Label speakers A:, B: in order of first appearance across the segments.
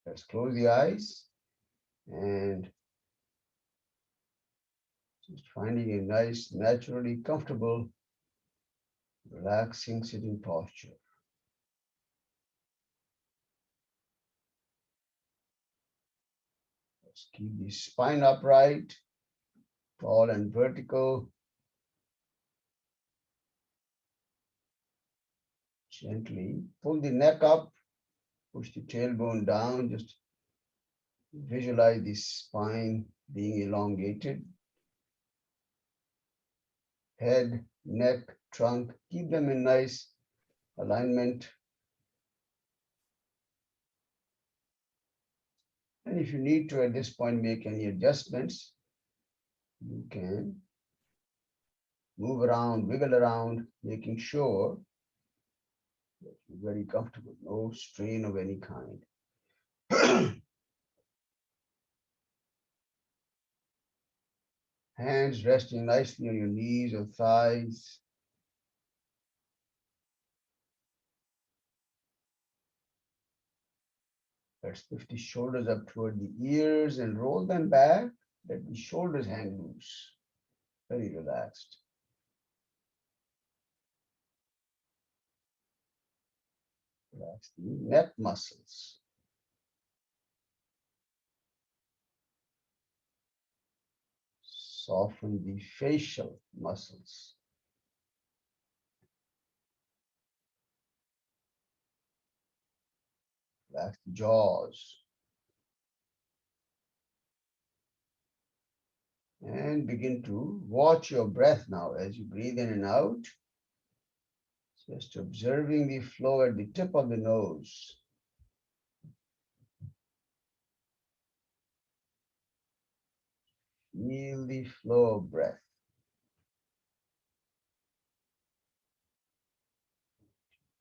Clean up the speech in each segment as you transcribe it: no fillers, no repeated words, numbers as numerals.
A: Let's close the eyes and just finding a nice, naturally comfortable, relaxing sitting posture. Let's keep the spine upright, tall and vertical. Gently pull the neck up, push the tailbone down. Just visualize the spine being elongated. Head, neck, trunk, keep them in nice alignment. And if you need to at this point make any adjustments, you can move around, wiggle around, making sure that you're very comfortable, no strain of any kind. Hands resting nicely on your knees or thighs. Let's lift the shoulders up toward the ears and roll them back. Let the shoulders hang loose, very relaxed. Relax the neck muscles. Soften the facial muscles. Relax the jaws. And begin to watch your breath now as you breathe in and out. Just observing the flow at the tip of the nose. Feel the flow of breath.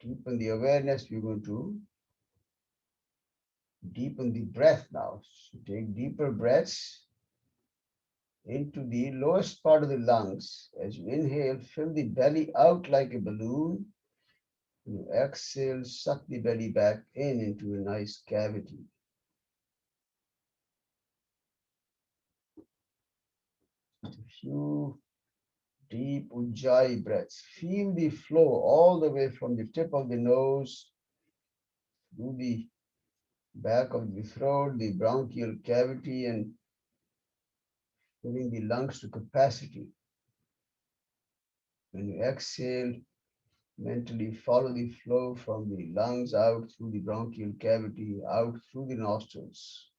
A: Deepen the awareness. We're going to deepen the breath now. So take deeper breaths into the lowest part of the lungs. As you inhale, fill the belly out like a balloon. You exhale, suck the belly back in into a nice cavity. A few deep ujjayi breaths. Feel the flow all the way from the tip of the nose through the back of the throat, the bronchial cavity, and filling the lungs to capacity. When you exhale, mentally follow the flow from the lungs out through the bronchial cavity, out through the nostrils.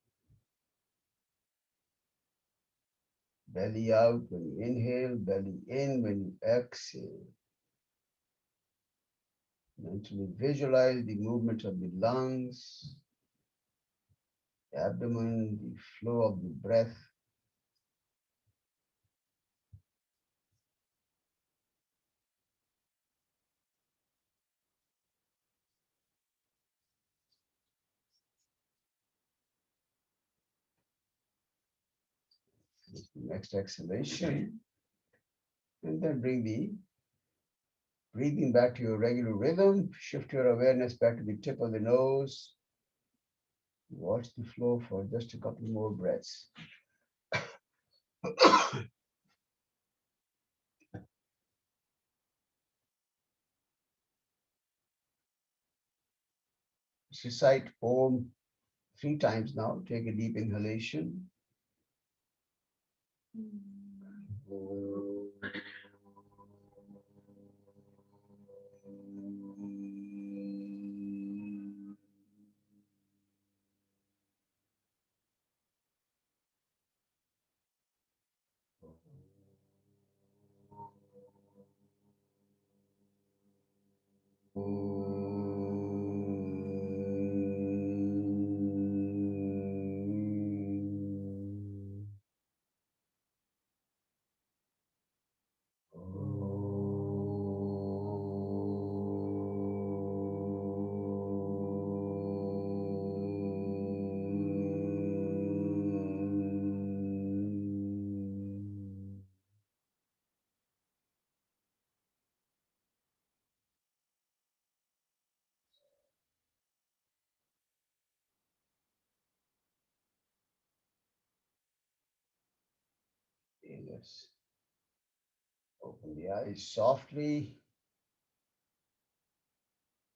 A: Belly out when you inhale, belly in when you exhale. Mentally visualize the movement of the lungs, abdomen, the flow of the breath. Next exhalation, and then bring the breathing back to your regular rhythm. Shift your awareness back to the tip of the nose. Watch the flow for just a couple more breaths. Recite Om 3 times now. Take a deep inhalation. Yes. Open the eyes softly.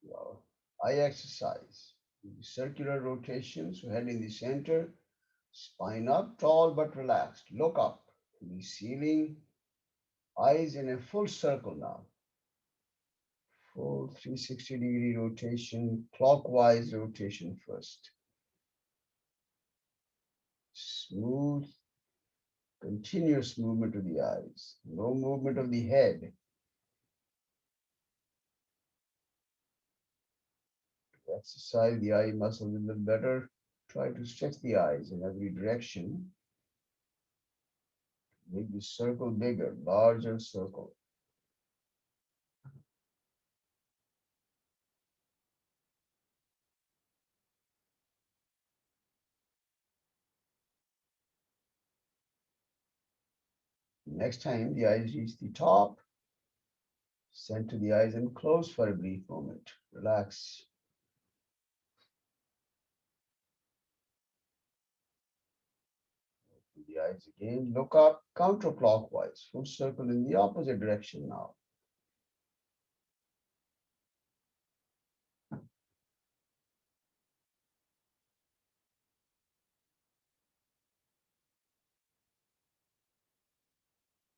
A: Wow. Eye exercise. Circular rotations, head in the center, spine up, tall but relaxed. Look up to the ceiling, eyes in a full circle now. Full 360-degree rotation, clockwise rotation first. Smooth, continuous movement of the eyes. No movement of the head. To exercise the eye muscle a little better, try to stretch the eyes in every direction. Make the circle bigger, larger circle. Next time the eyes reach the top, center the eyes and close for a brief moment. Relax. Open the eyes again. Look up counterclockwise. Full circle in the opposite direction now.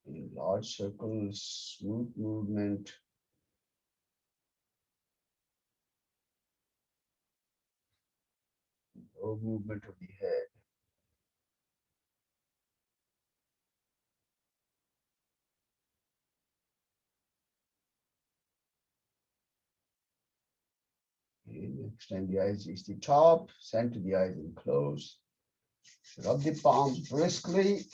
A: In large circles, smooth movement. No movement of the head. Okay, extend the eyes reach the top, center the eyes and close. Rub the palms briskly.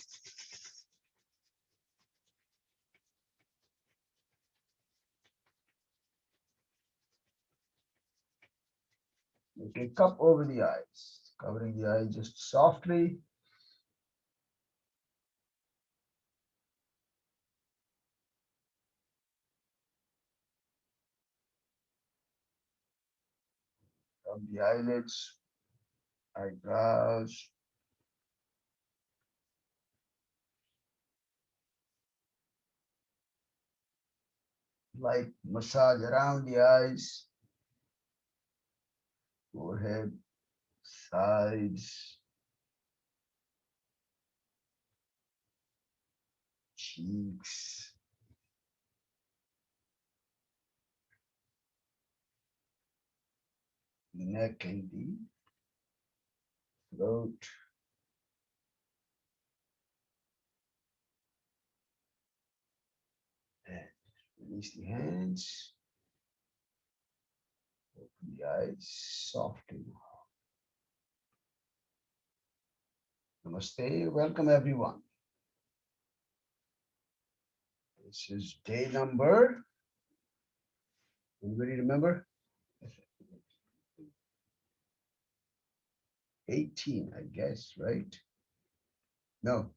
A: Make a cup over the eyes, covering the eye just softly. Rub the eyelids, eyebrows. Light massage around the eyes, forehead, sides, cheeks, neck and the throat. And release the hands, open the eyes softly. Namaste, welcome everyone. This is day number, anybody remember? 18, I guess, right? No.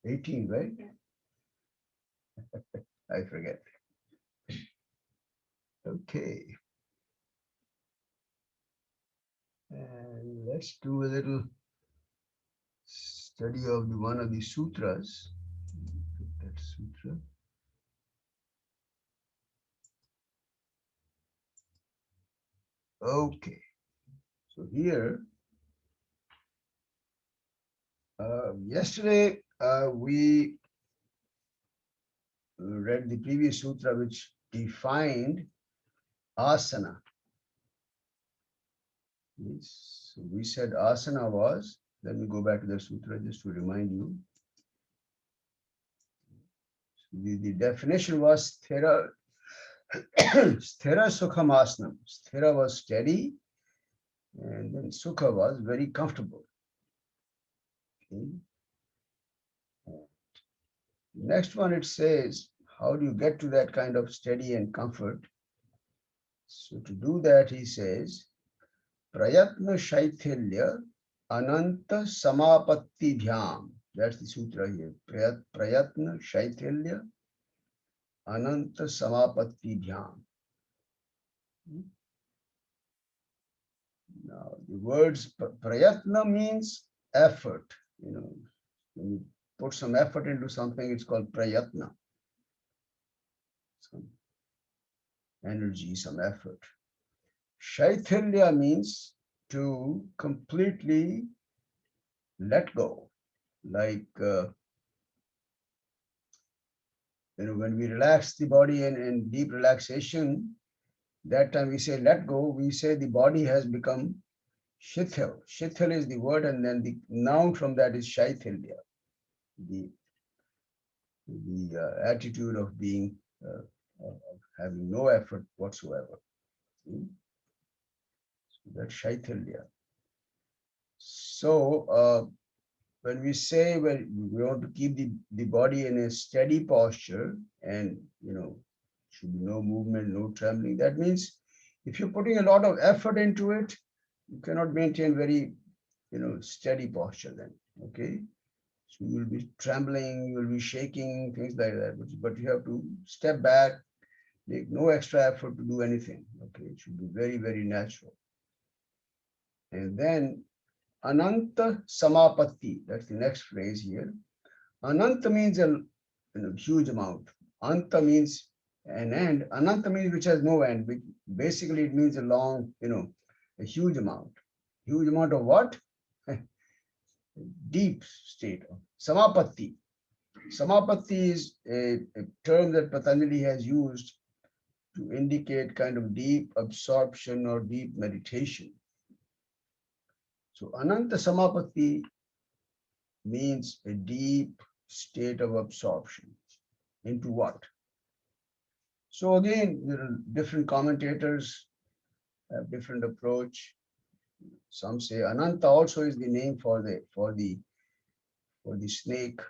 A: 18, right? Yeah. I forget. Okay. And let's do a little study of one of the sutras. That sutra. Okay. So here, yesterday we read the previous sutra which defined asana. Yes. So we said asana was, let me go back to the sutra just to remind you. So the definition was sthira, sthira sukham asanam. Sthira was steady, and then sukha was very comfortable. Okay. Next one, it says, how do you get to that kind of steady and comfort? So to do that, he says, prayatna shaithilya ananta samapatti dhyam. That's the sutra here. Prayatna shaithilya ananta samapatti dhyam. Now, the words prayatna means effort. you know, when you put some effort into something, it's called prayatna, some energy, some effort. Shaithilya means to completely let go. Like, when we relax the body in deep relaxation, that time we say let go, we say the body has become shithil. Shithil is the word, and then the noun from that is shaithilya, the, the attitude of being, of having no effort whatsoever. Hmm? So that's shaithilya. So, when we say when we want to keep the body in a steady posture, and should be no movement, no trembling, that means if you're putting a lot of effort into it, you cannot maintain very steady posture then. Okay, so you'll be trembling, you'll be shaking, things like that, but you have to step back, make no extra effort to do anything. Okay, it should be very, very natural. And then Ananta Samapatti, that's the next phrase here. Ananta means a huge amount. Anta means an end. Ananta means which has no end. Which basically it means a long, a huge amount. Huge amount of what? Deep state of samapatti. Samapatti is a term that Patanjali has used to indicate kind of deep absorption or deep meditation. So Ananta Samapatti means a deep state of absorption. Into what? So again, there are different commentators have different approach. Some say Ananta also is the name for the snake,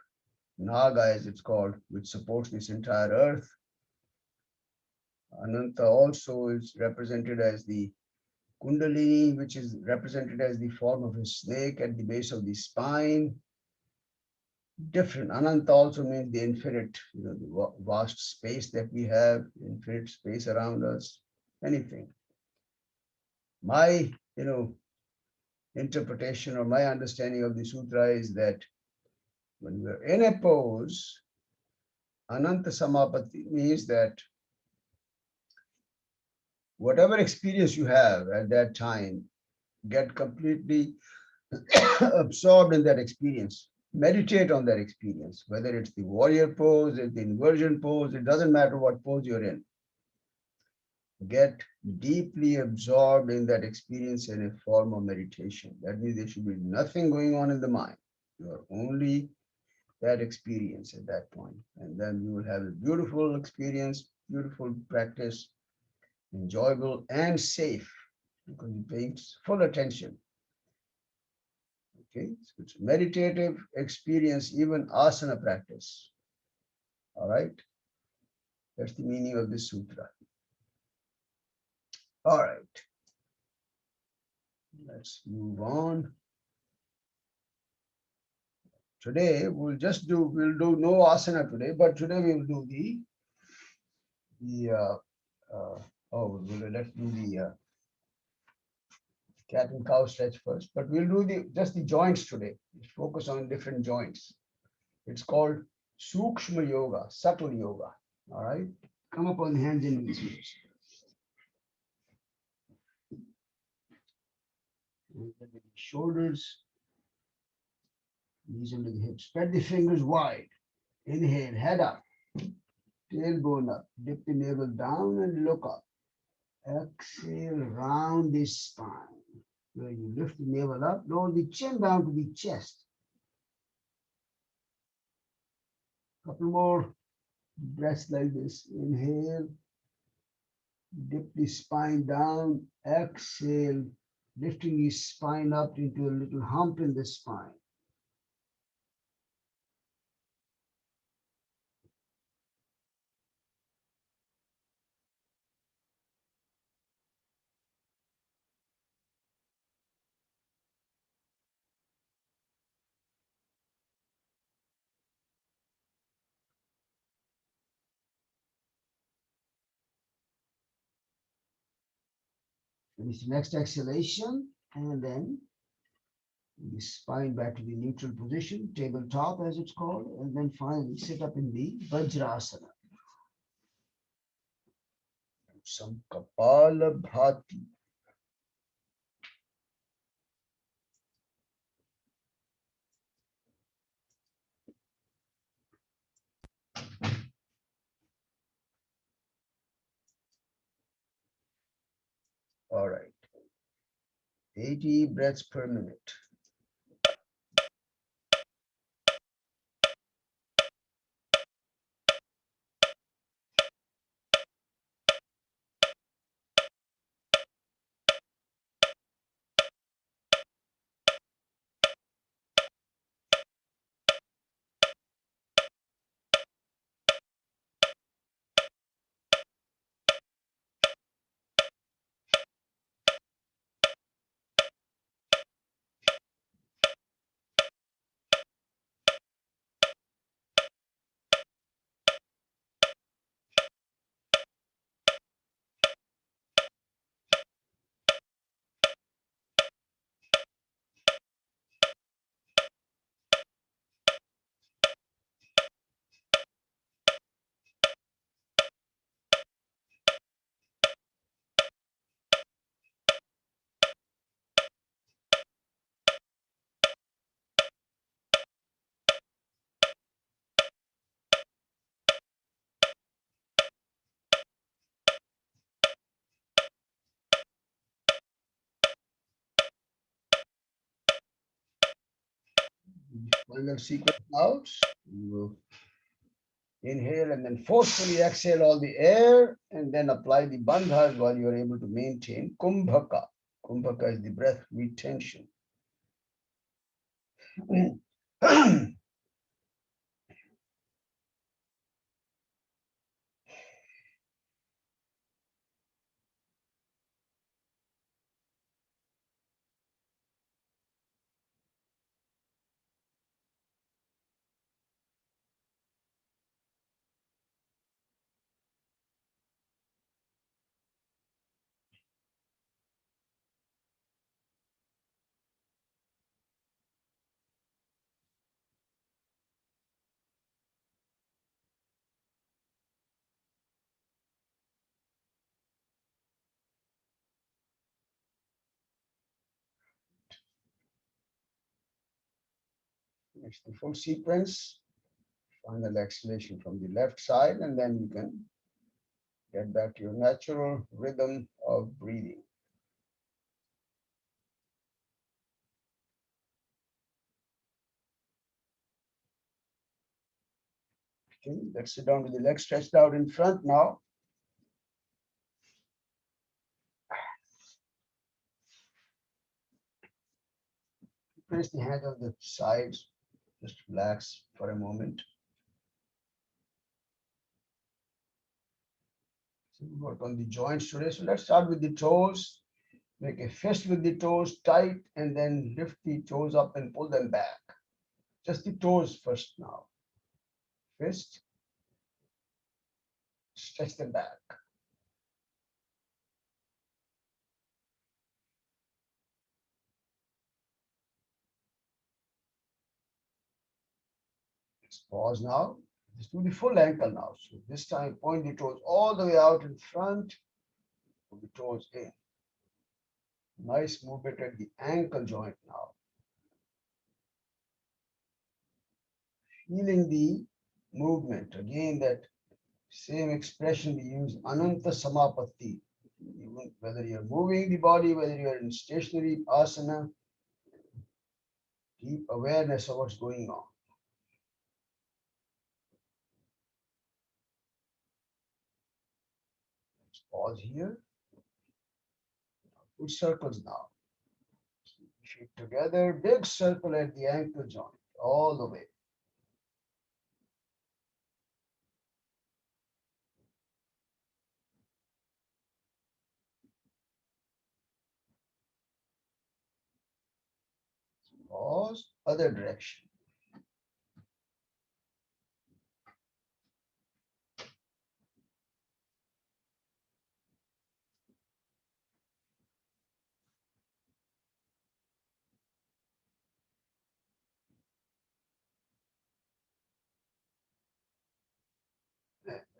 A: Naga as it's called, which supports this entire earth. Ananta also is represented as the Kundalini, which is represented as the form of a snake at the base of the spine. Different. Ananta also means the infinite, the vast space that we have, infinite space around us, anything. My, interpretation or my understanding of the sutra is that when we're in a pose, Ananta Samapatti means that whatever experience you have at that time, get completely absorbed in that experience. Meditate on that experience, whether it's the warrior pose, it's the inversion pose, it doesn't matter what pose you're in. Get deeply absorbed in that experience in a form of meditation. That means there should be nothing going on in the mind. You are only that experience at that point. And then you will have a beautiful experience, beautiful practice, enjoyable and safe because you pay full attention. Okay, so it's meditative experience, even asana practice. All right, that's the meaning of this sutra. All right, let's move on. Today we'll do no asana today, but today we will do the let's do the cat and cow stretch first, but we'll do just the joints today. Let's focus on different joints. It's called Sukshma Yoga, subtle yoga. All right, come up on the hands and knees first. The shoulders, knees under the hips. Spread the fingers wide. Inhale, head up, tailbone up. Dip the navel down and look up. Exhale, round the spine. Where you lift the navel up, lower the chin down to the chest. Couple more breaths like this. Inhale, dip the spine down. Exhale, lifting the spine up into a little hump in the spine. Finish the next exhalation, and then The spine back to the neutral position, tabletop as it's called, and then finally sit up in the Vajrasana. Some Kapalabhati. All right, 80 breaths per minute. Final sequence out. You will inhale and then forcefully exhale all the air and then apply the bandhas while you are able to maintain kumbhaka. Kumbhaka is the breath retention. Next, the full sequence. Final exhalation from the left side, and then you can get back to your natural rhythm of breathing. Okay, let's sit down with the legs stretched out in front now. Place the hands on the sides. Just relax for a moment. So we work on the joints today. So let's start with the toes. Make a fist with the toes tight and then lift the toes up and pull them back. Just the toes first now. Fist, stretch them back. Let's pause now. Let's do the full ankle now. So this time point the toes all the way out in front, pull the toes in. Nice movement at the ankle joint now. Feeling the movement. Again, that same expression we use, Ananta Samapatti. Even whether you're moving the body, whether you're in stationary asana, deep awareness of what's going on. Let's pause here. Put circles now. Feet together, big circle at the ankle joint, all the way. Pause, other direction.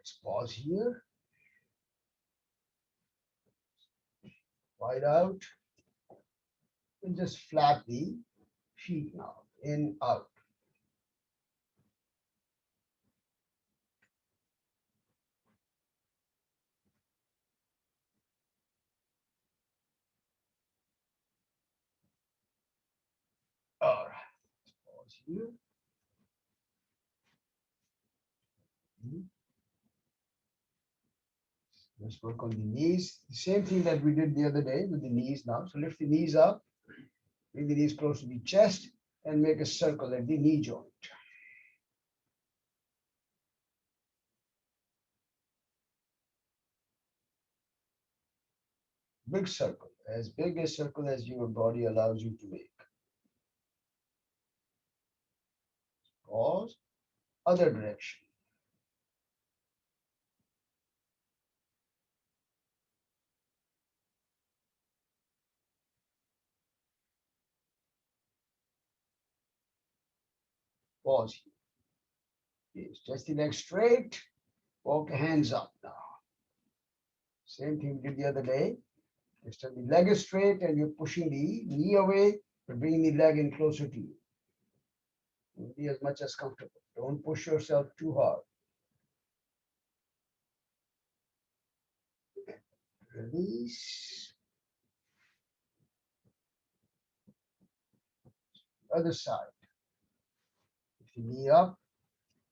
A: Let's pause here. Wide out. And just flap the feet now. In, out. All right. Pause here. Let's work on the knees. The same thing that we did the other day with the knees now. So lift the knees up, bring the knees close to the chest, and make a circle at the knee joint. Big circle, as big a circle as your body allows you to make. Pause. Other direction. Pause here. Okay, stretch the legs straight. Walk the hands up now. Same thing we did the other day. Extend the leg is straight and you're pushing the knee away, but bringing the leg in closer to you. Be as much as comfortable. Don't push yourself too hard. Release. Other side. Lift the knee up,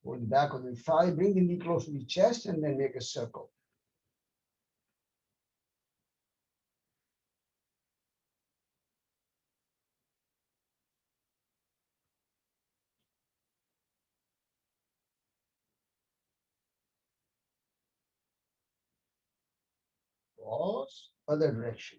A: hold the back of the thigh, bring the knee close to the chest, and then make a circle. Pause. Other direction.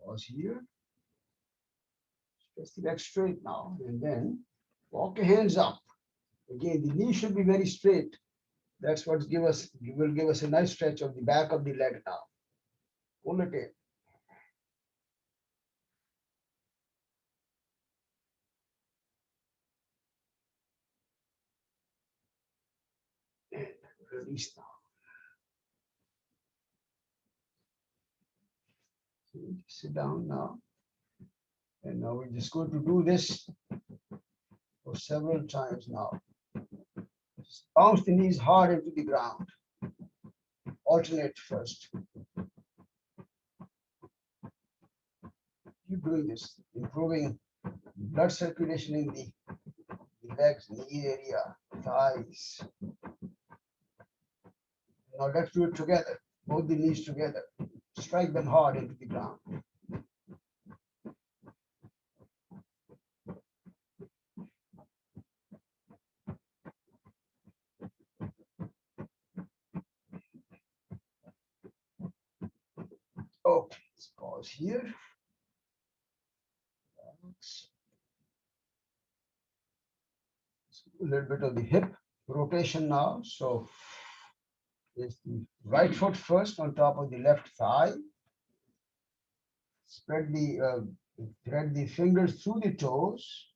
A: Pause here. Stretch the leg straight now, and then walk your hands up. Again, the knee should be very straight. That's what will give us a nice stretch of the back of the leg now. Pull it in. And release now. Sit down now. And now we're just going to do this for several times now. Just bounce the knees hard into the ground. Alternate first. Keep doing this, improving blood circulation in the legs, knee area, thighs. Now let's do it together. Both the knees together. Strike them hard into the ground. Okay, let's pause here. A little bit of the hip rotation now. So place the right foot first on top of the left thigh. Spread the thread the fingers through the toes.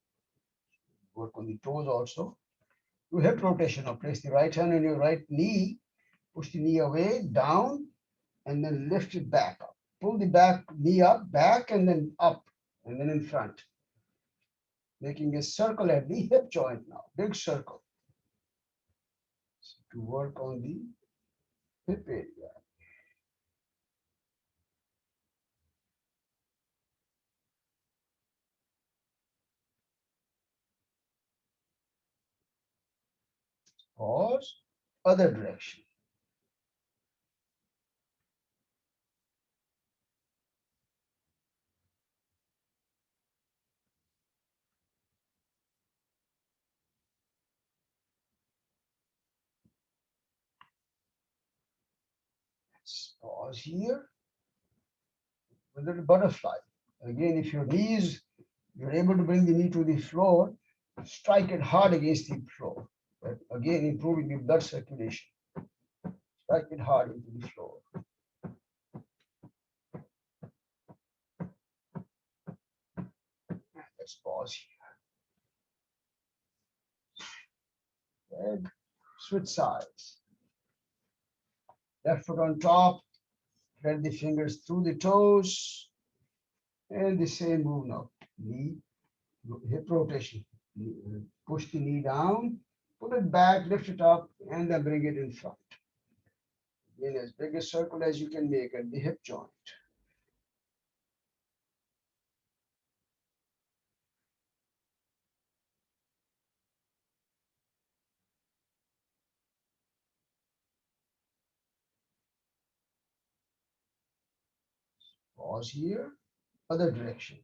A: Work on the toes also. Do hip rotation. Now place the right hand on your right knee. Push the knee away, down, and then lift it back up. Pull the back knee up, back, and then up, and then in front. Making a circle at the hip joint now. Big circle. So to work on the hip area. Pause. Other direction. Let's pause here. A little butterfly. Again, if your knees, you're able to bring the knee to the floor, strike it hard against the floor. But again, improving the blood circulation. Strike it hard into the floor. Let's pause here. And switch sides. Left foot on top. Thread the fingers through the toes. And the same move now. Knee, hip rotation. Push the knee down. Put it back, lift it up, and then bring it in front. In as big a circle as you can make at the hip joint. Pause here, other direction.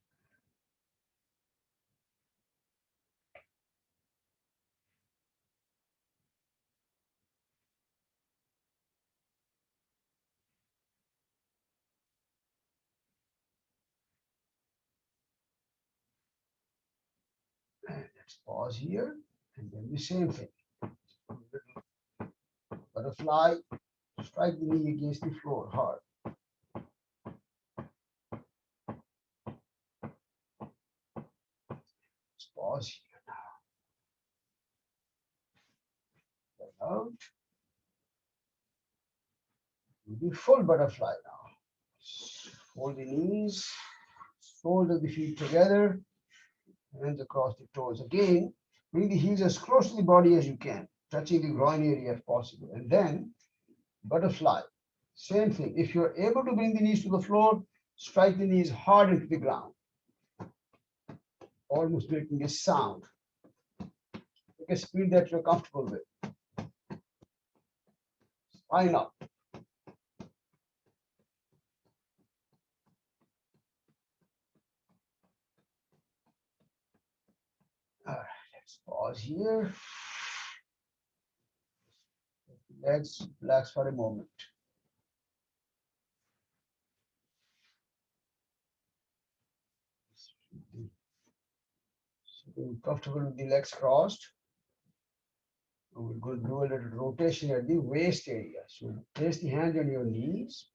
A: And let's pause here, and then the same thing. Butterfly, strike the knee against the floor hard. Let's pause here now. Then out. Do the full butterfly now. Fold the knees, shoulder the feet together, hands across the toes. Again, bring the heels as close to the body as you can, touching the groin area if possible. And then butterfly. Same thing. If you're able to bring the knees to the floor, strike the knees hard into the ground, almost making a sound. Make a speed that you're comfortable with. Spine up. All right, let's pause here. Let's relax for a moment. So comfortable with the legs crossed. We're going to do a little rotation at the waist area. So place the hand on your knees,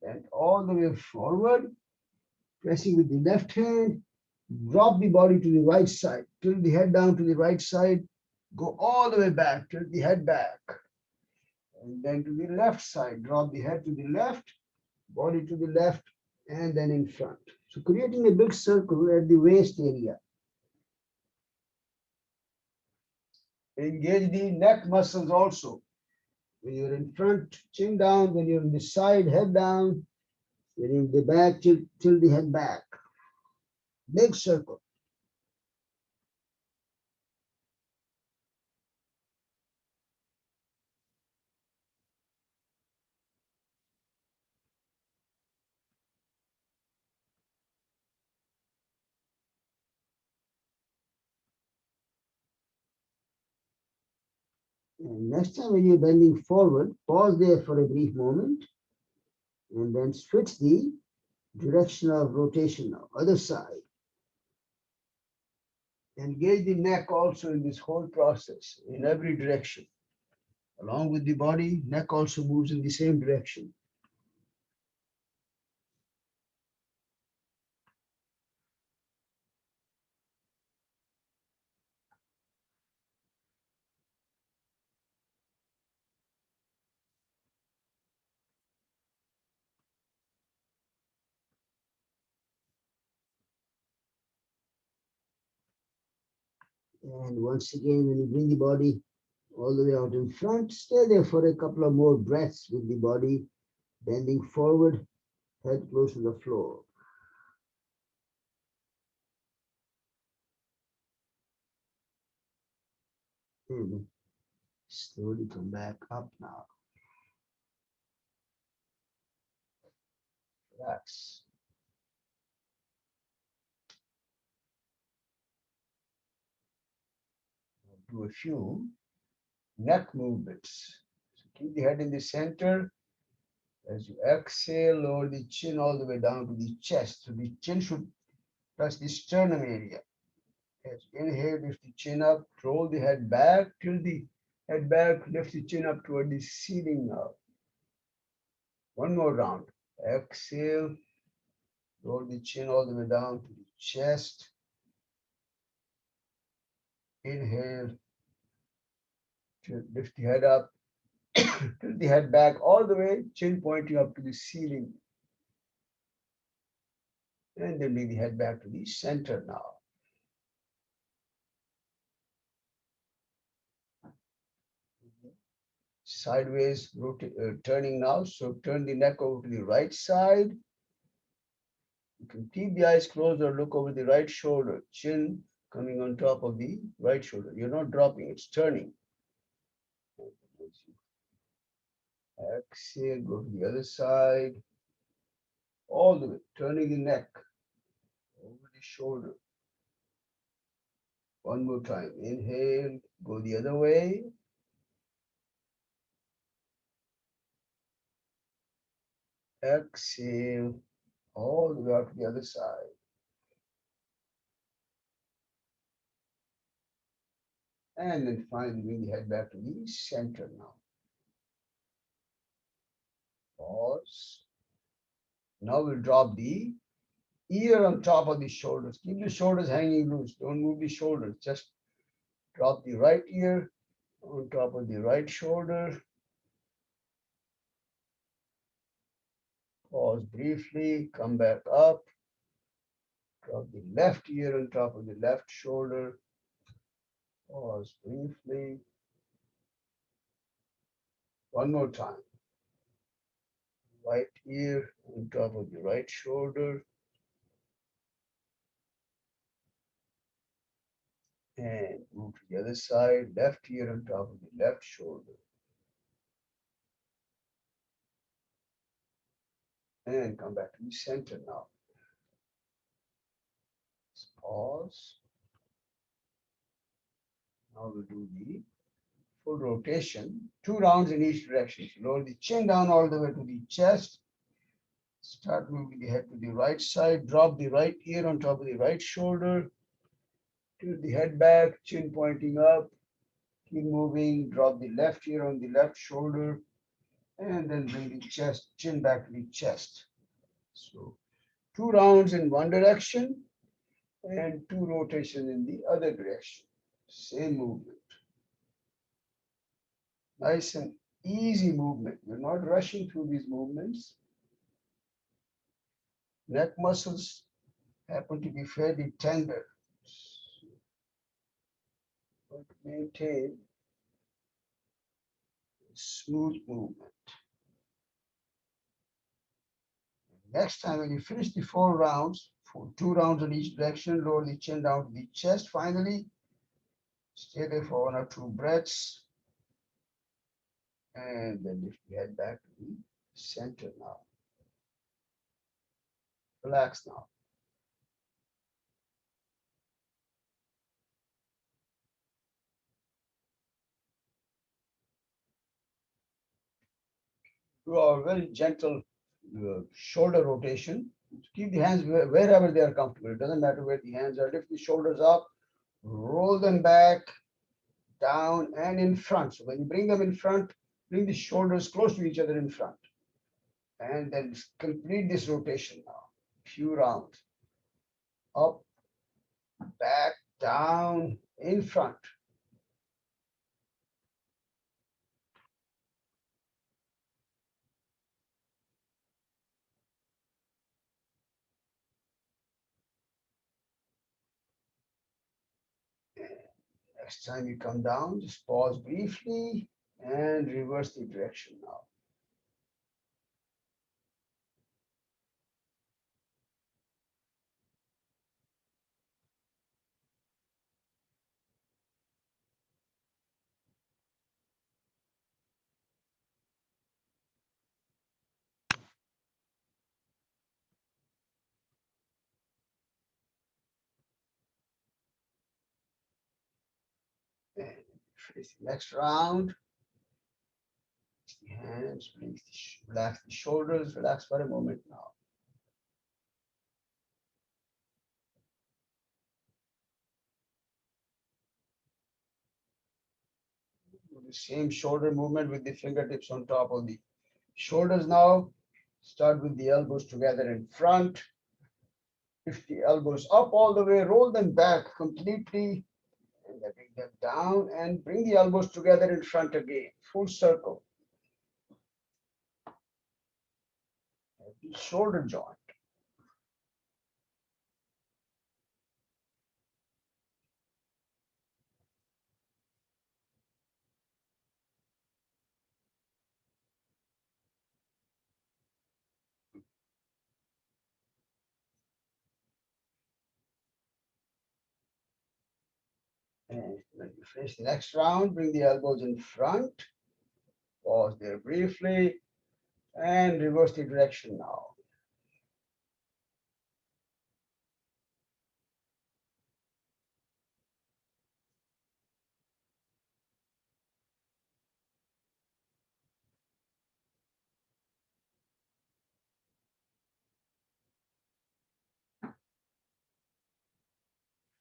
A: bend all the way forward, pressing with the left hand, drop the body to the right side, tilt the head down to the right side, go all the way back, tilt the head back. And then to the left side, drop the head to the left, body to the left, and then in front. So creating a big circle at the waist area. Engage the neck muscles also. When you're in front, chin down. When you're on the side, head down. When you're in the back, tilt the head back. Big circle. And next time when you're bending forward, pause there for a brief moment, and then switch the direction of rotation now, other side. Engage the neck also in this whole process, in every direction. Along with the body, neck also moves in the same direction. And once again, when you bring the body all the way out in front, stay there for a couple of more breaths with the body bending forward, head close to the floor. And slowly come back up now. Relax. Do a few neck movements. So keep the head in the center. As you exhale, lower the chin all the way down to the chest. So the chin should touch the sternum area. As you inhale, lift the chin up, roll the head back till the Head back, lift the chin up toward the ceiling now. One more round. Exhale, roll the chin all the way down to the chest. Inhale, lift the head up, tilt the head back all the way, chin pointing up to the ceiling. And then bring the head back to the center now. Sideways, turning now. So turn the neck over to the right side. You can keep the eyes closed or look over the right shoulder, chin coming on top of the right shoulder. You're not dropping, it's turning. Exhale, go to the other side, all the way, turning the neck over the shoulder. One more time. Inhale, go the other way. Exhale, all the way out to the other side. And then finally bring the head back to the center now. Pause. Now we'll drop the ear on top of the shoulders. Keep the shoulders hanging loose. Don't move the shoulders. Just drop the right ear on top of the right shoulder. Pause briefly. Come back up. Drop the left ear on top of the left shoulder. Pause briefly. One more time. Right ear on top of the right shoulder. And move to the other side. Left ear on top of the left shoulder. And come back to the center now. Pause. Now we'll do the full rotation, 2 rounds in each direction. So lower the chin down all the way to the chest. Start moving the head to the right side. Drop the right ear on top of the right shoulder. Tilt the head back, chin pointing up. Keep moving. Drop the left ear on the left shoulder. And then bring the chest, chin back to the chest. So 2 rounds in one direction and 2 rotations in the other direction. Same movement. Nice and easy movement. You're not rushing through these movements. Neck muscles happen to be fairly tender. But maintain smooth movement. Next time when you finish the 4 rounds, for 2 rounds in each direction, lower the chin down to the chest. Finally, stay there for 1 or 2 breaths. And then lift the head back to the center now. Relax now. Do a very gentle shoulder rotation. Keep the hands wherever they are comfortable. It doesn't matter where the hands are. Lift the shoulders up, roll them back, down, and in front. So when you bring them in front, bring the shoulders close to each other in front. And then complete this rotation now. Few rounds. Up, back, down, in front. Next time you come down, just pause briefly and reverse the direction now. And finish the next round. The hands, relax the shoulders, relax for a moment now. The same shoulder movement with the fingertips on top of the shoulders now. Start with the elbows together in front. Lift the elbows up all the way, roll them back completely, and then bring them down and bring the elbows together in front again. Full circle. The shoulder joint. And when you finish the next round, bring the elbows in front. Pause there briefly and reverse the direction now.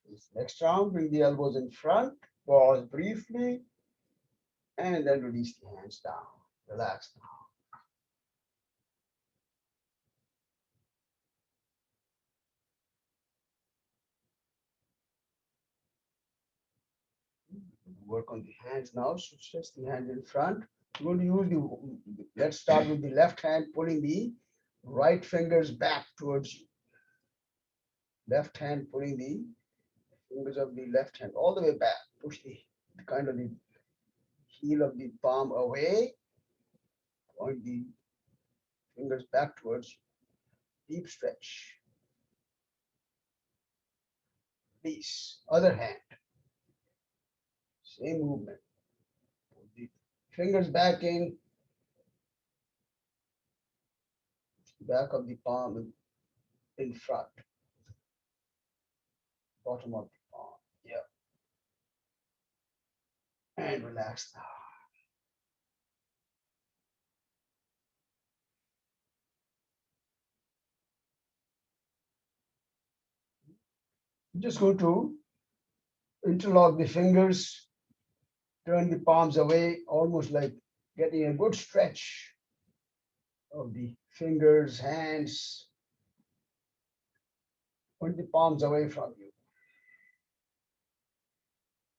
A: This next round, bring the elbows in front. Pause briefly and then release the hands down. Relax now. Work on the hands now. So stretch the hands in front. We're going to use let's start with the left hand, pulling the right fingers back towards you. Left hand pulling the fingers of the left hand all the way back. Push the kind of the heel of the palm away. Point the fingers back towards you. Deep stretch. Release. Other hand. Same movement. Put the fingers back in. Back of the palm in front. Bottom of the palm. Yeah. And relax now. Just go to interlock the fingers, turn the palms away, almost like getting a good stretch of the fingers, hands. Put the palms away from you.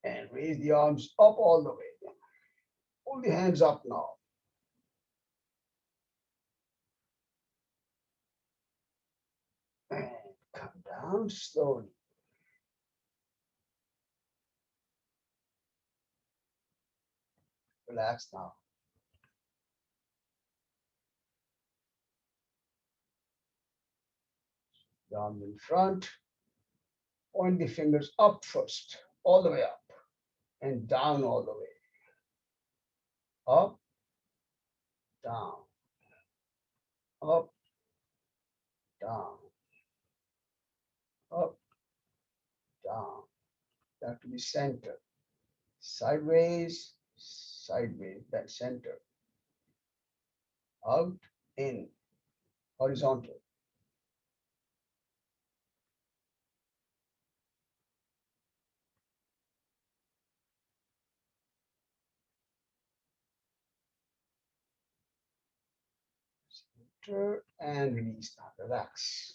A: And raise the arms up all the way. Pull the hands up now. And come down slowly. Relax now. The arms in front. Point the fingers up first, all the way up, and down all the way. Up, down, up, down, up, down. Back to the center. Sideways, sideways, that center. Out, in, horizontal. Center and release now. Relax.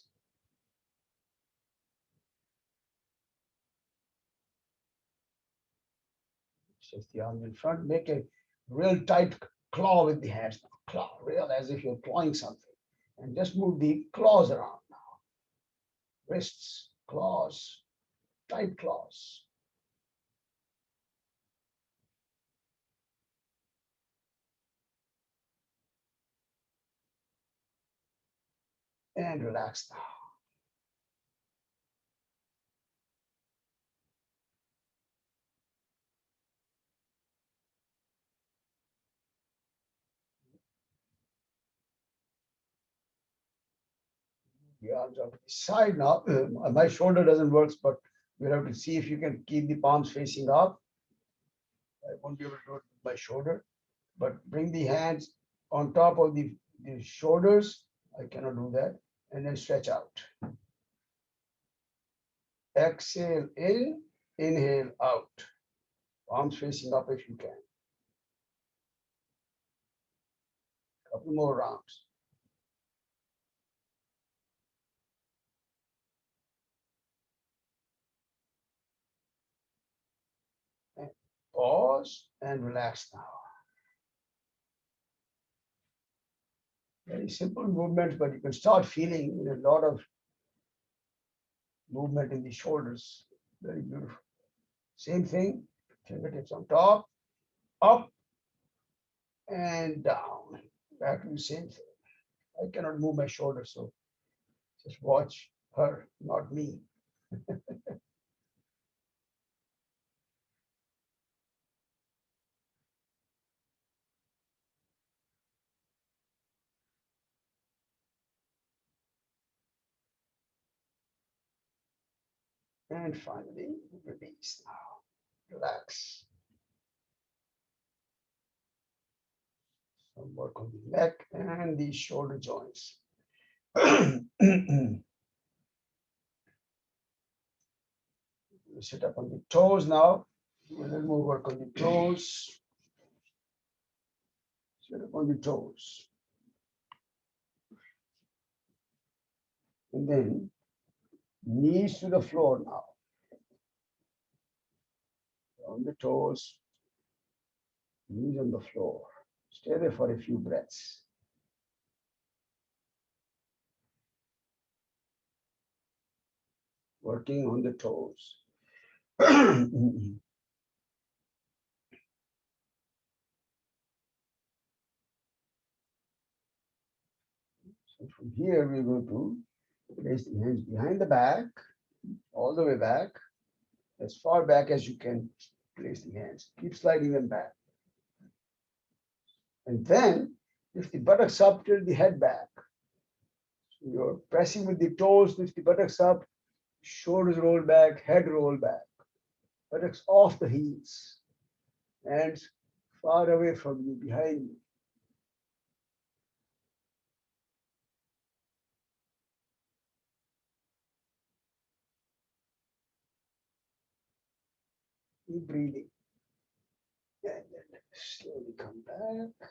A: Shift the arms in front. Make a real tight claw with the hands now. Claw, real as if you're clawing something. And just move the claws around now. Wrists, claws, tight claws. And relax now. The arms are to the side now. My shoulder doesn't work, but we'll have to see if you can keep the palms facing up. I won't be able to do it with my shoulder, but bring the hands on top of the shoulders. I cannot do that. And then stretch out. Exhale in, inhale out. Palms facing up if you can. Couple more rounds. And pause and relax now. Very simple movements, but you can start feeling a lot of movement in the shoulders. Very beautiful. Same thing, fingertips on top, up and down. Back to the same thing. I cannot move my shoulders, so just watch her, not me. And finally, release now. Relax. Some work on the neck and the shoulder joints. Sit up on the toes now. A little more work on the toes. Sit up on the toes. And then knees to the floor now. On the toes, knees on the floor. Stay there for a few breaths. Working on the toes. So from here, we're going to place the hands behind the back, all the way back, as far back as you can place the hands. Keep sliding them back. And then lift the buttocks up, tilt the head back. So you're pressing with the toes, lift the buttocks up, shoulders roll back, head roll back. Buttocks off the heels. Hands far away from you, behind you. Keep breathing. And then slowly come back.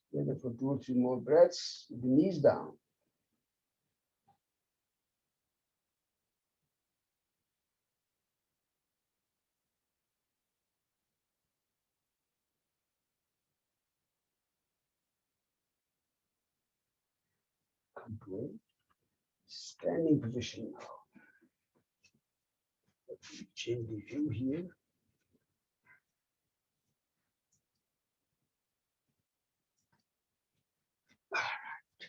A: Stay there for 2 or 3 more breaths, with the knees down. Come to a standing position now. Change the view here. All right.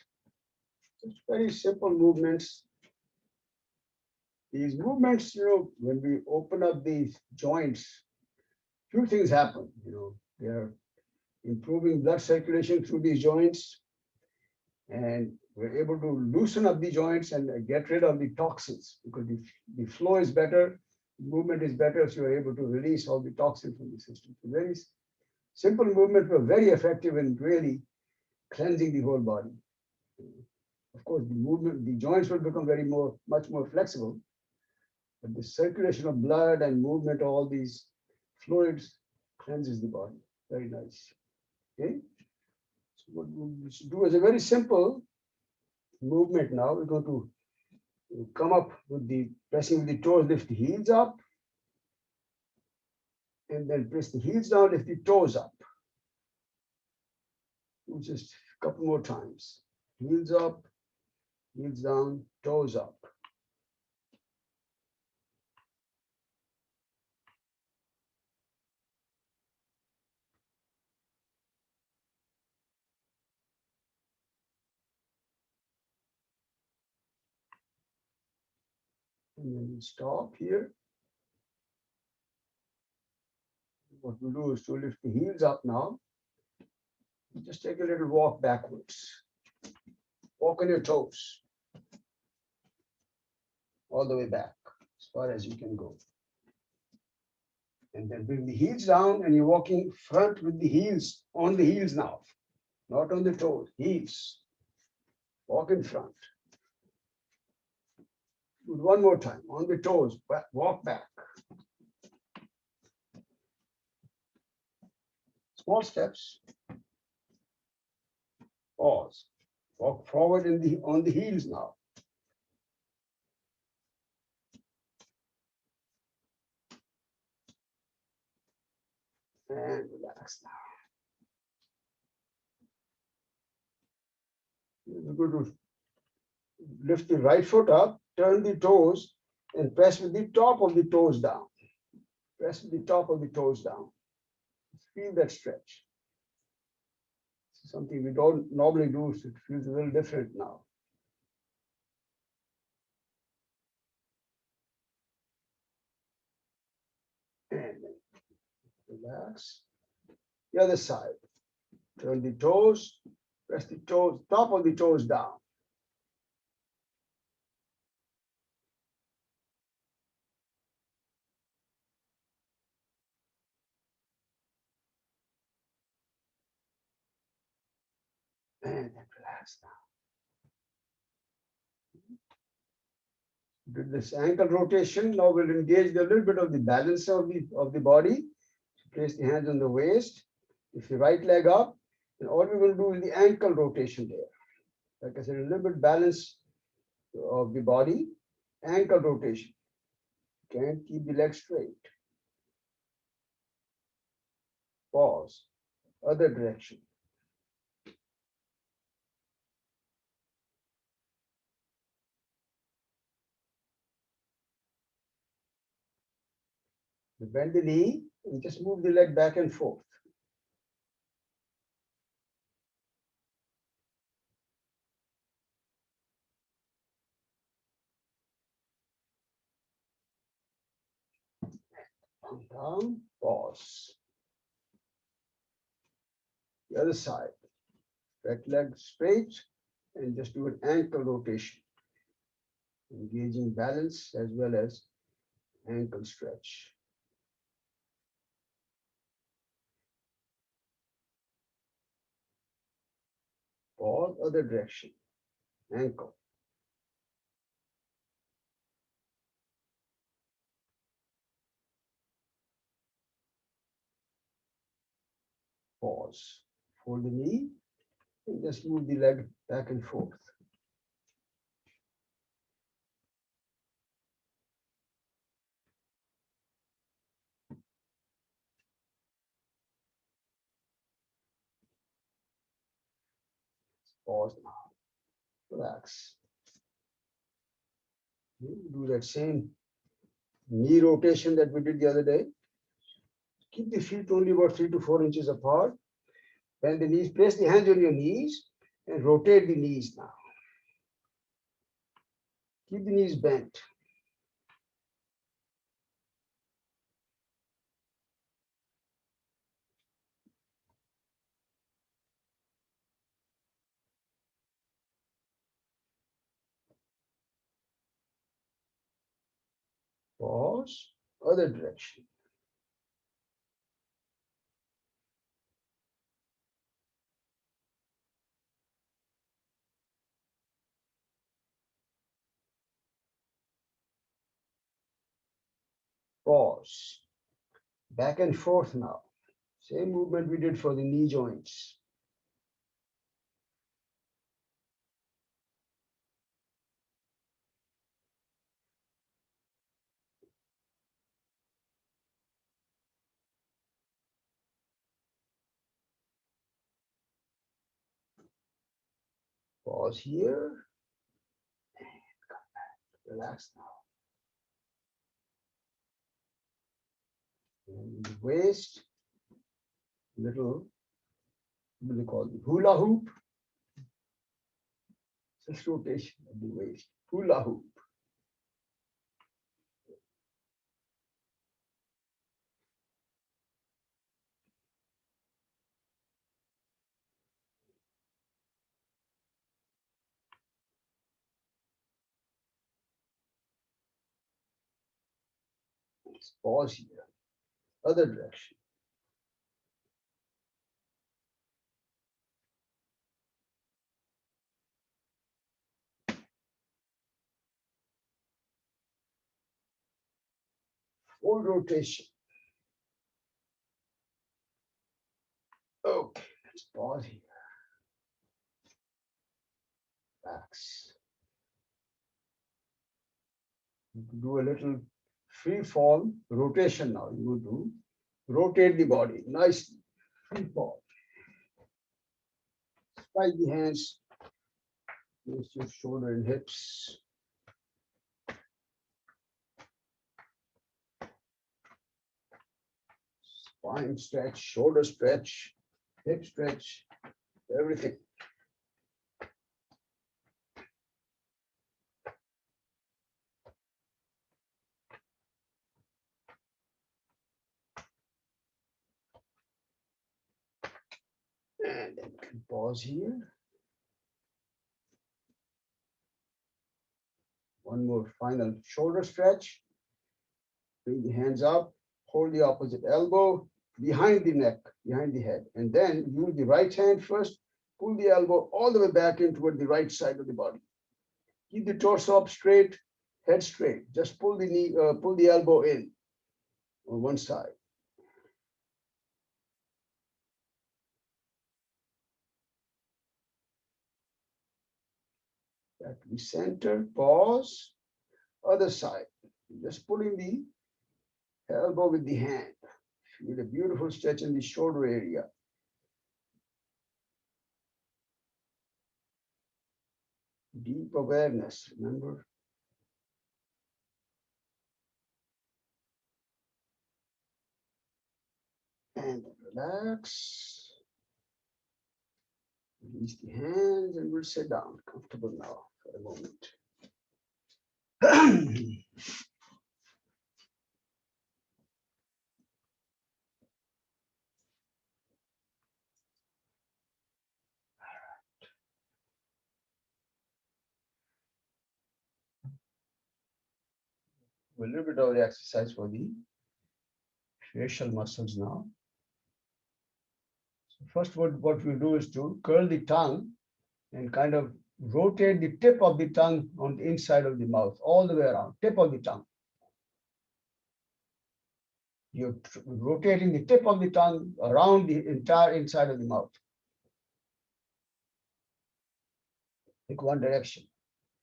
A: Just very simple movements. These movements, when we open up these joints, few things happen. They are improving blood circulation through these joints, and we're able to loosen up the joints and get rid of the toxins because the flow is better, movement is better, so you're able to release all the toxins from the system. So very simple movement were very effective in really cleansing the whole body. Of course, the joints will become much more flexible, but the circulation of blood and movement of all these fluids cleanses the body. Very nice. Okay. So what we should do is a very simple movement now. We're going to come up with the pressing with the toes, lift the heels up, and then press the heels down, lift the toes up. Just a couple more times. Heels up, heels down, toes up. And then we stop here. What we do is to lift the heels up now. Just take a little walk backwards. Walk on your toes. All the way back, as far as you can go. And then bring the heels down, and you're walking front with the heels, on the heels now. Not on the toes, heels. Walk in front. Do it one more time, on the toes, walk back. Small steps. Pause. Walk forward on the heels now. And relax now. We're going to lift the right foot up, turn the toes, and press with the top of the toes down. Press with the top of the toes down. Feel that stretch. Something we don't normally do, so it feels a little different now. And relax. The other side. Turn the toes, press the toes, top of the toes down. And then relax now. Did this ankle rotation. Now we'll engage a little bit of the balance of the body. Place the hands on the waist. If the right leg up, and all we will do is the ankle rotation there. Like I said, a little bit balance of the body, ankle rotation. Can't keep the leg straight. Pause. Other direction. You bend the knee and just move the leg back and forth. Down, pause. The other side. Right leg straight and just do an ankle rotation. Engaging balance as well as ankle stretch. Pause, other direction. Ankle. Pause. Fold the knee and just move the leg back and forth. Pause now. Relax. Do that same knee rotation that we did the other day. Keep the feet only about 3 to 4 inches apart. Bend the knees, place the hands on your knees and rotate the knees now. Keep the knees bent. Pause, other direction. Pause. Back and forth now. Same movement we did for the knee joints. Pause here. And come back. Relax now. And the waist, little, what do they call it? Hula hoop. Just rotation of the waist. Hula hoop. Let's pause here. Other direction. Full rotation. Okay, let's pause here. relax. Do a little free fall rotation now. You will do rotate the body. Nice free fall. Strike the hands against your shoulder and hips. Spine stretch, shoulder stretch, hip stretch, everything. And then we can pause here. One more final shoulder stretch. Bring the hands up, hold the opposite elbow behind the neck, behind the head. And then use the right hand first, pull the elbow all the way back in toward the right side of the body. Keep the torso up straight, head straight. Just pull the knee, pull the elbow in on one side. Back to the center, pause, other side. Just pulling the elbow with the hand. Feel a beautiful stretch in the shoulder area. Deep awareness, remember. And relax. Release the hands and we'll sit down. Comfortable now for a moment. A little bit of the exercise for the facial muscles now. So first, what we do is to curl the tongue and kind of rotate the tip of the tongue on the inside of the mouth, all the way around, tip of the tongue. You're rotating the tip of the tongue around the entire inside of the mouth. Take one direction.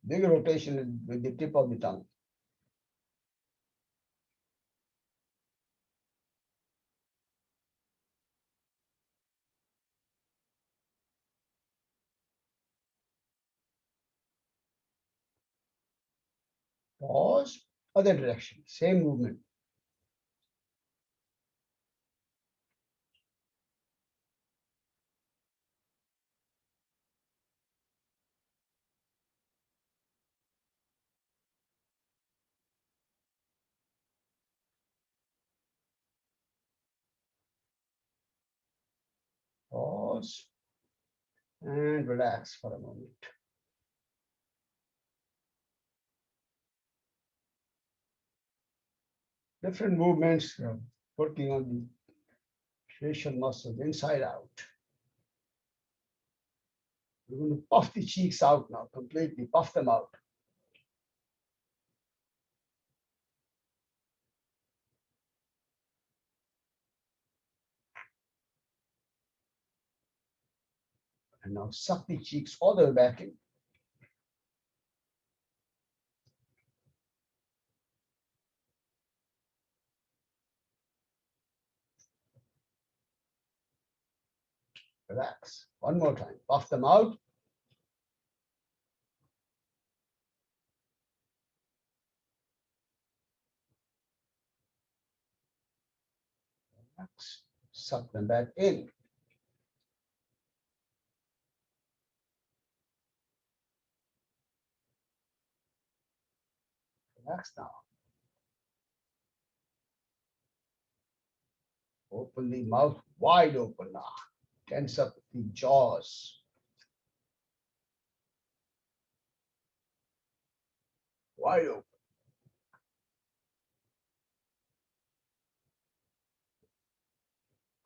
A: Big rotation with the tip of the tongue. Pause, other direction, same movement. Pause and relax for a moment. Different movements, working on the facial muscles inside out. We're going to puff the cheeks out now, completely puff them out. And now suck the cheeks all the way back in. Relax. One more time. Puff them out. Relax. Suck them back in. Relax now. Open the mouth wide open now. Tense up the jaws. Wide open.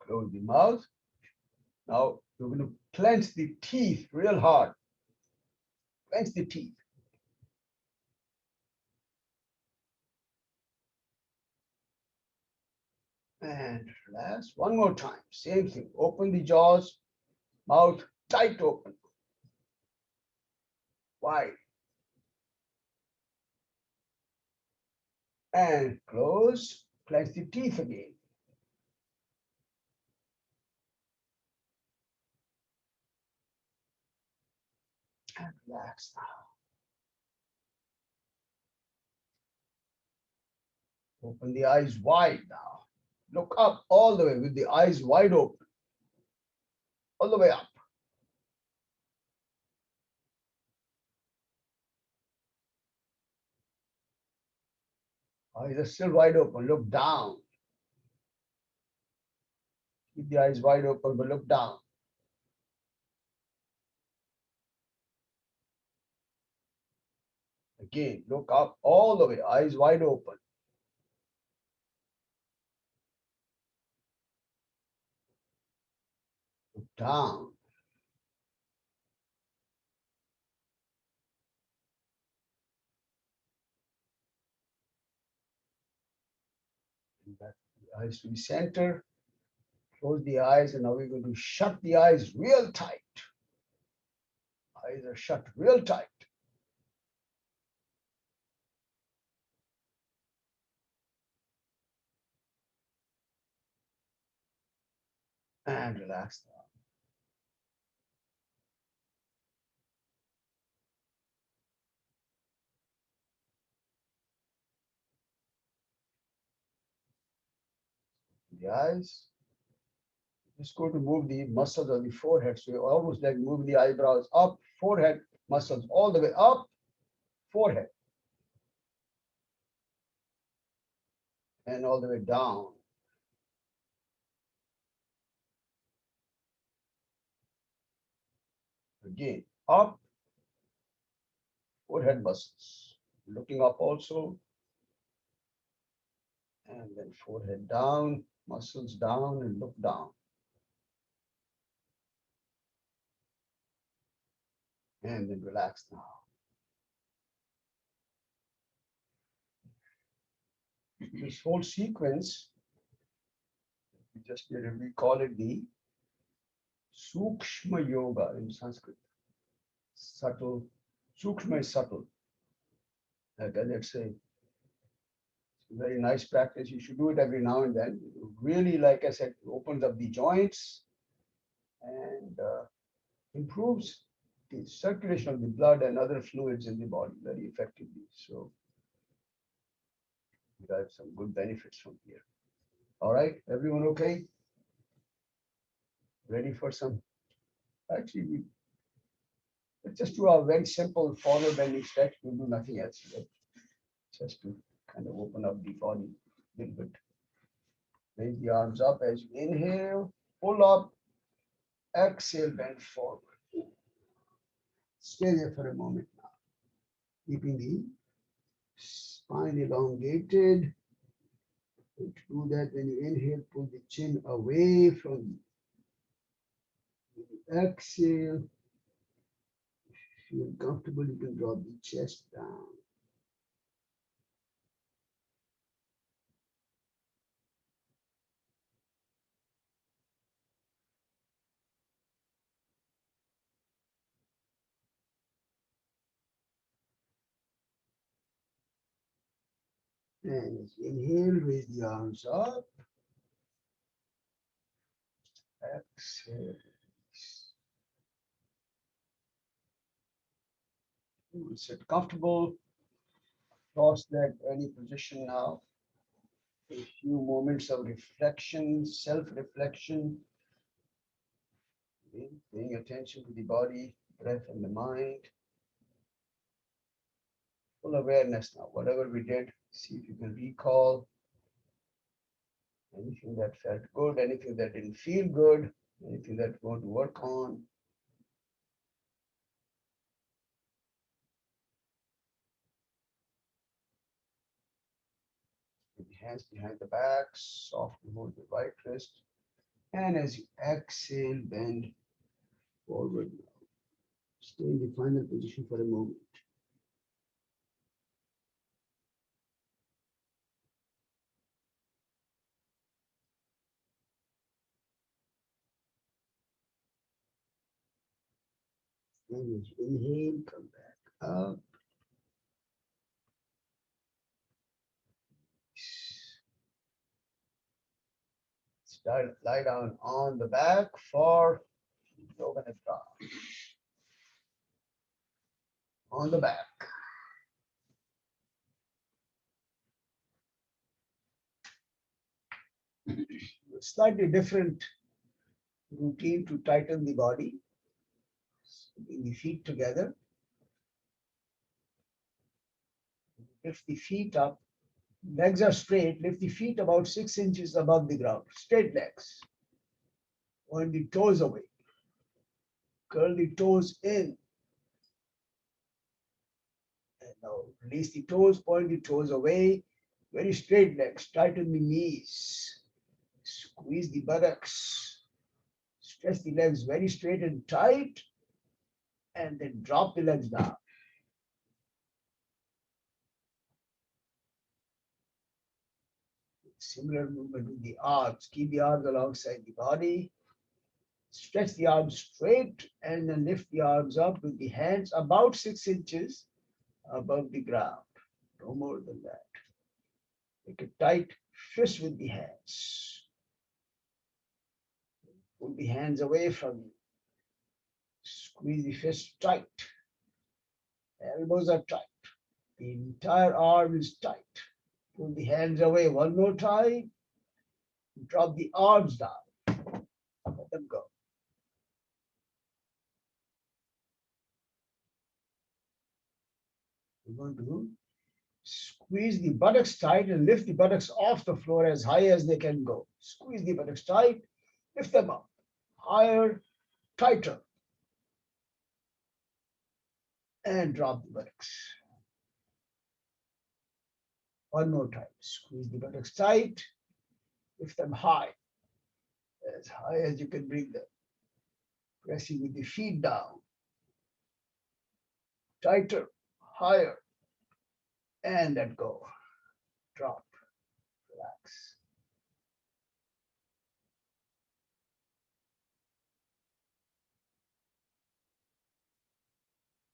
A: Close the mouth. Now you're going to clench the teeth real hard. Clench the teeth. And relax. One more time. Same thing. Open the jaws. Mouth tight open. wide. And close, clench the teeth again. And relax now. Open the eyes wide now. Look up all the way with the eyes wide open, all the way up. Eyes are still wide open. Look down. Keep the eyes wide open, but look down. Again, look up all the way, eyes wide open. Look down. And back the eyes to the center. Close the eyes, and now we're going to shut the eyes real tight. Eyes are shut real tight. And relax now. The eyes. Just going to move the muscles of the forehead. So you're almost like moving the eyebrows up, forehead muscles all the way up, forehead, and all the way down. Again, up, forehead muscles. Looking up also, and then forehead down, muscles down, and look down. And then relax now. This whole sequence, we call it the Sukshma Yoga in Sanskrit. Subtle, Sukshma is subtle. Let's say very nice practice. You should do it every now and then. Really, like I said, opens up the joints and improves the circulation of the blood and other fluids in the body very effectively. So we have some good benefits from here. All right, everyone okay? Ready for some? Actually, let's just do a very simple forward bending stretch. We'll do nothing else. Right? Just to kind of open up the body a little bit. Raise the arms up as you inhale, pull up, exhale, bend forward. Stay there for a moment now, keeping the spine elongated. And to do that, when you inhale, pull the chin away from you. When you exhale, if you feel comfortable, you can drop the chest down. And as you inhale, raise the arms up. Exhale. You will sit comfortable, cross leg, any position now. A few moments of reflection, self-reflection, paying attention to the body, breath, and the mind. Full awareness now. Whatever we did, see if you can recall anything that felt good, anything that didn't feel good, anything that you want to work on. With the hands behind the back, softly hold the right wrist. And as you exhale, bend forward. Stay in the final position for a moment. And as you inhale, come back. Up. Lie down on the back for yoga nidra. On the back. Slightly different routine to tighten the body. Bring the feet together. Lift the feet up. Legs are straight. Lift the feet about 6 inches above the ground. Straight legs. Point the toes away. Curl the toes in. And now release the toes. Point the toes away. Very straight legs. Tighten the knees. Squeeze the buttocks. Stretch the legs very straight and tight. And then drop the legs down. Similar movement with the arms. Keep the arms alongside the body. Stretch the arms straight and then lift the arms up with the hands about 6 inches above the ground. No more than that. Make a tight fist with the hands. Pull the hands away from you. Squeeze the fist tight. Elbows are tight. The entire arm is tight. Pull the hands away one more time. Drop the arms down. Let them go. We're going to squeeze the buttocks tight and lift the buttocks off the floor as high as they can go. Squeeze the buttocks tight, lift them up. Higher, tighter. And drop the buttocks. One more time. Squeeze the buttocks tight, lift them high as you can bring them. Pressing with the feet down. Tighter, higher, and let go. Drop, relax.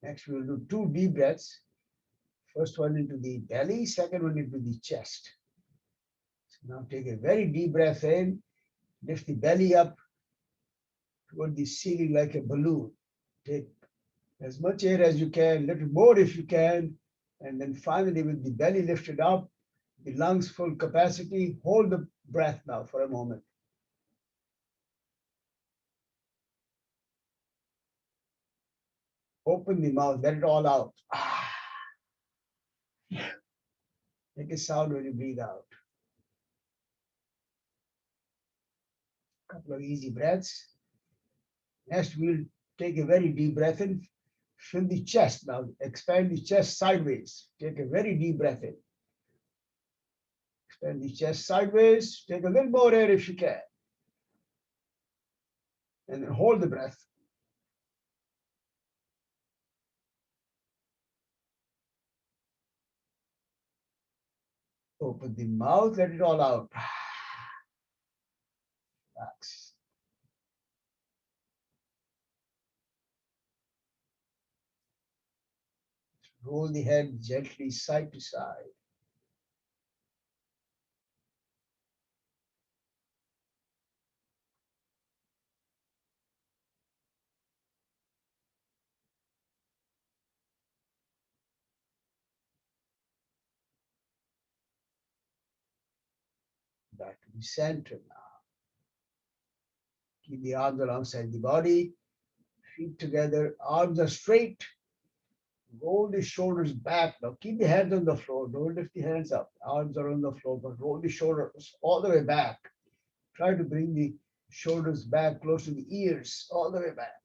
A: Next, we will do 2 deep breaths. First one into the belly, second one into the chest. So now take a very deep breath in, lift the belly up toward the ceiling like a balloon. Take as much air as you can, a little more if you can, and then finally with the belly lifted up, the lungs full capacity, hold the breath now for a moment. Open the mouth, let it all out. Make a sound when you breathe out. Couple of easy breaths. Next, we'll take a very deep breath in. Fill the chest now. Expand the chest sideways. Take a very deep breath in. Expand the chest sideways. Take a little more air if you can. And then hold the breath. Open the mouth, let it all out. Relax. Roll the head gently side to side. Back to the center now. Keep the arms alongside the body. Feet together. Arms are straight. Roll the shoulders back. Now keep the hands on the floor. Don't lift the hands up. Arms are on the floor, but roll the shoulders all the way back. Try to bring the shoulders back close to the ears, all the way back.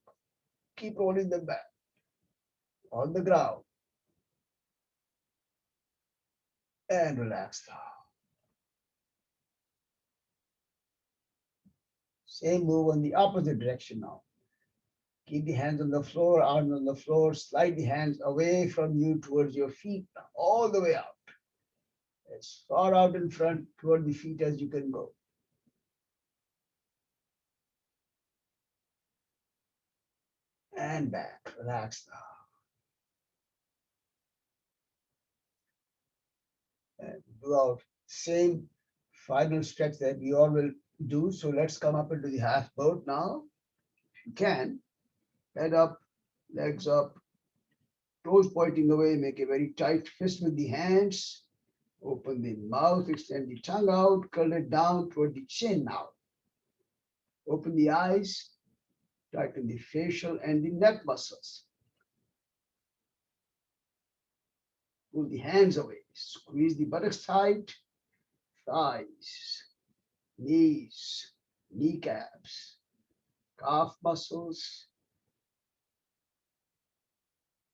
A: Keep rolling them back. On the ground. And relax now. Same move on the opposite direction now. Keep the hands on the floor, arms on the floor. Slide the hands away from you towards your feet, all the way out. As far out in front toward the feet as you can go. And back. Relax now. do our same final stretch that we all will do. So let's come up into the half boat now. If you can, head up, legs up, toes pointing away, make a very tight fist with the hands. Open the mouth, extend the tongue out, curl it down toward the chin now. Open the eyes, tighten the facial and the neck muscles. Pull the hands away, squeeze the buttocks tight, thighs, knees, kneecaps, calf muscles,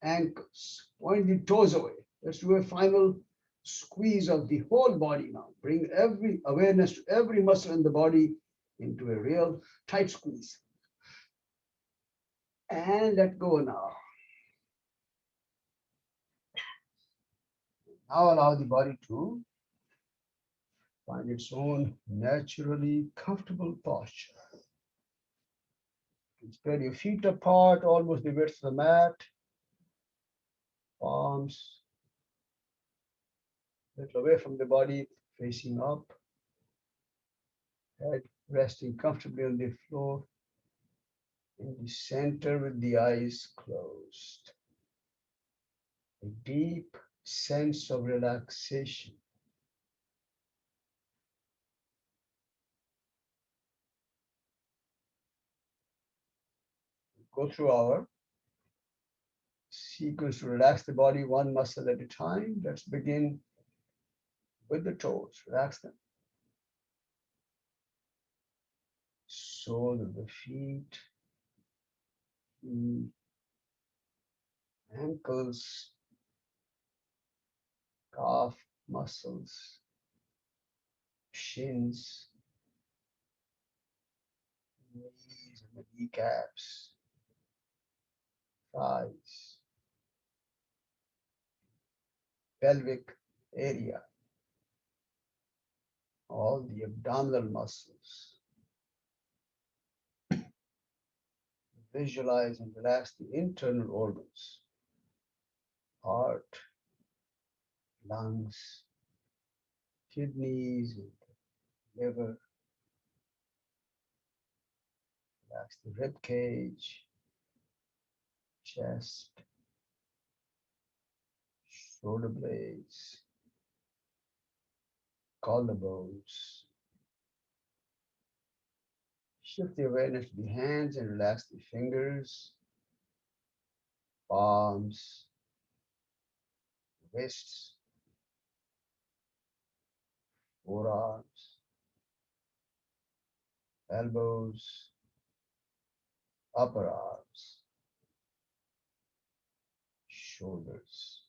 A: ankles. Point the toes away. Let's do a final squeeze of the whole body now. Bring every awareness to every muscle in the body into a real tight squeeze. And let go now. Now allow the body to find its own naturally comfortable posture. Spread your feet apart, almost the width of the mat. Palms a little away from the body, facing up. Head resting comfortably on the floor. In the center with the eyes closed. A deep sense of relaxation. Go through our sequence to relax the body one muscle at a time. Let's begin with the toes. Relax them. Sole of the feet, ankles, calf muscles, shins, knees and the kneecaps, thighs, pelvic area, all the abdominal muscles. Visualize and relax the internal organs, heart, lungs, kidneys, and liver. Relax the rib cage, chest, shoulder blades, collarbones. Shift the awareness to the hands and relax the fingers, palms, wrists, forearms, elbows, upper arms, shoulders.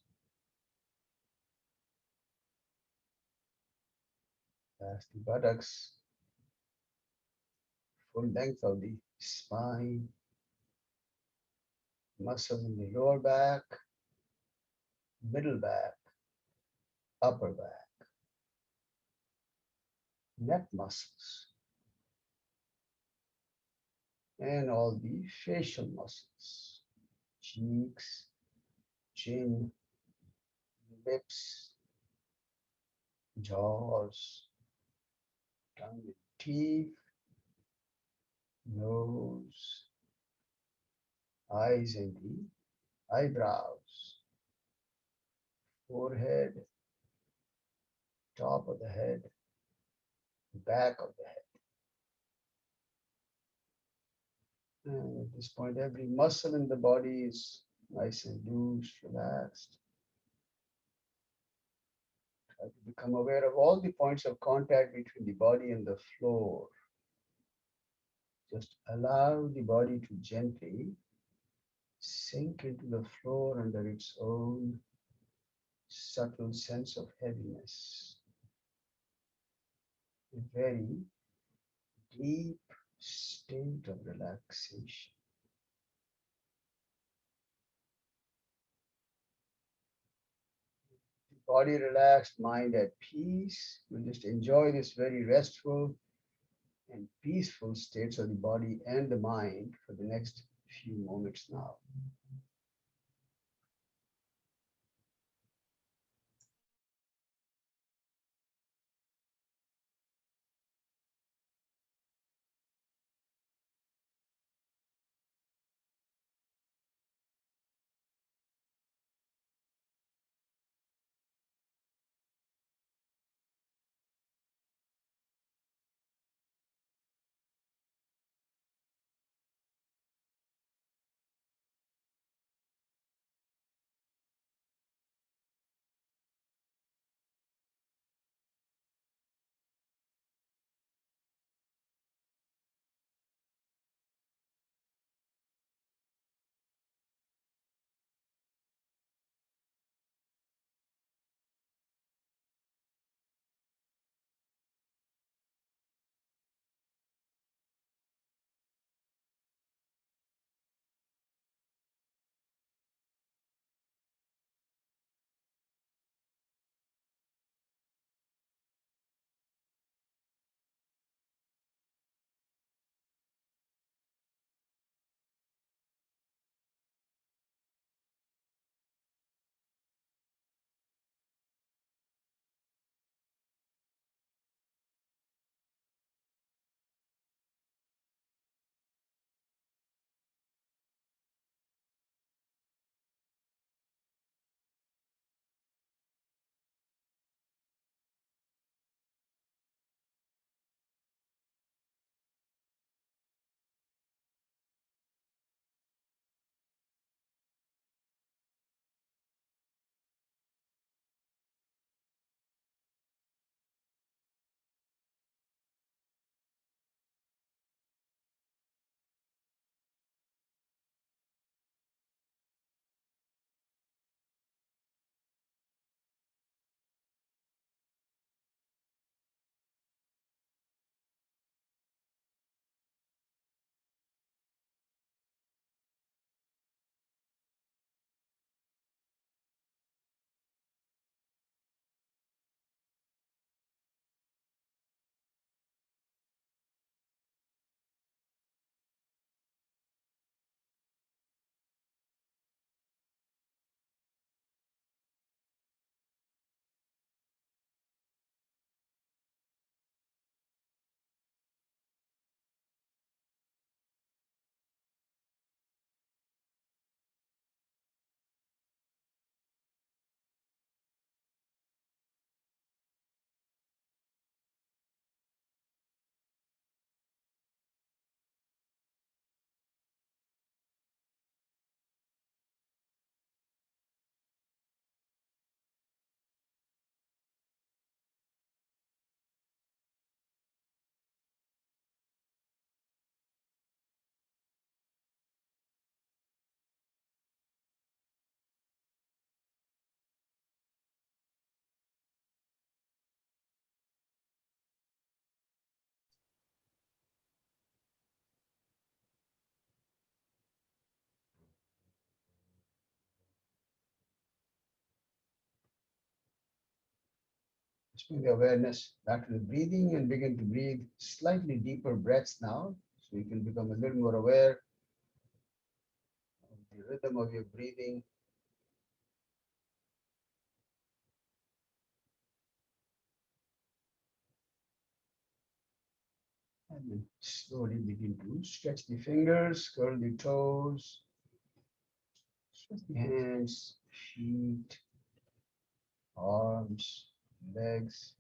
A: Relax the buttocks, full length of the spine, muscles in the lower back, middle back, upper back, neck muscles, and all the facial muscles, cheeks, chin, lips, jaws, tongue and teeth, nose, eyes and the eyebrows, forehead, top of the head, back of the head. And at this point, every muscle in the body is nice and loose, relaxed. Try to become aware of all the points of contact between the body and the floor. Just allow the body to gently sink into the floor under its own subtle sense of heaviness. A very deep state of relaxation. Body relaxed, mind at peace. We'll just enjoy this very restful and peaceful states of the body and the mind for the next few moments now. Just bring the awareness back to the breathing and begin to breathe slightly deeper breaths now. So you can become a little more aware of the rhythm of your breathing. And then slowly begin to stretch the fingers, curl the toes, stretch the hands, feet, arms, legs.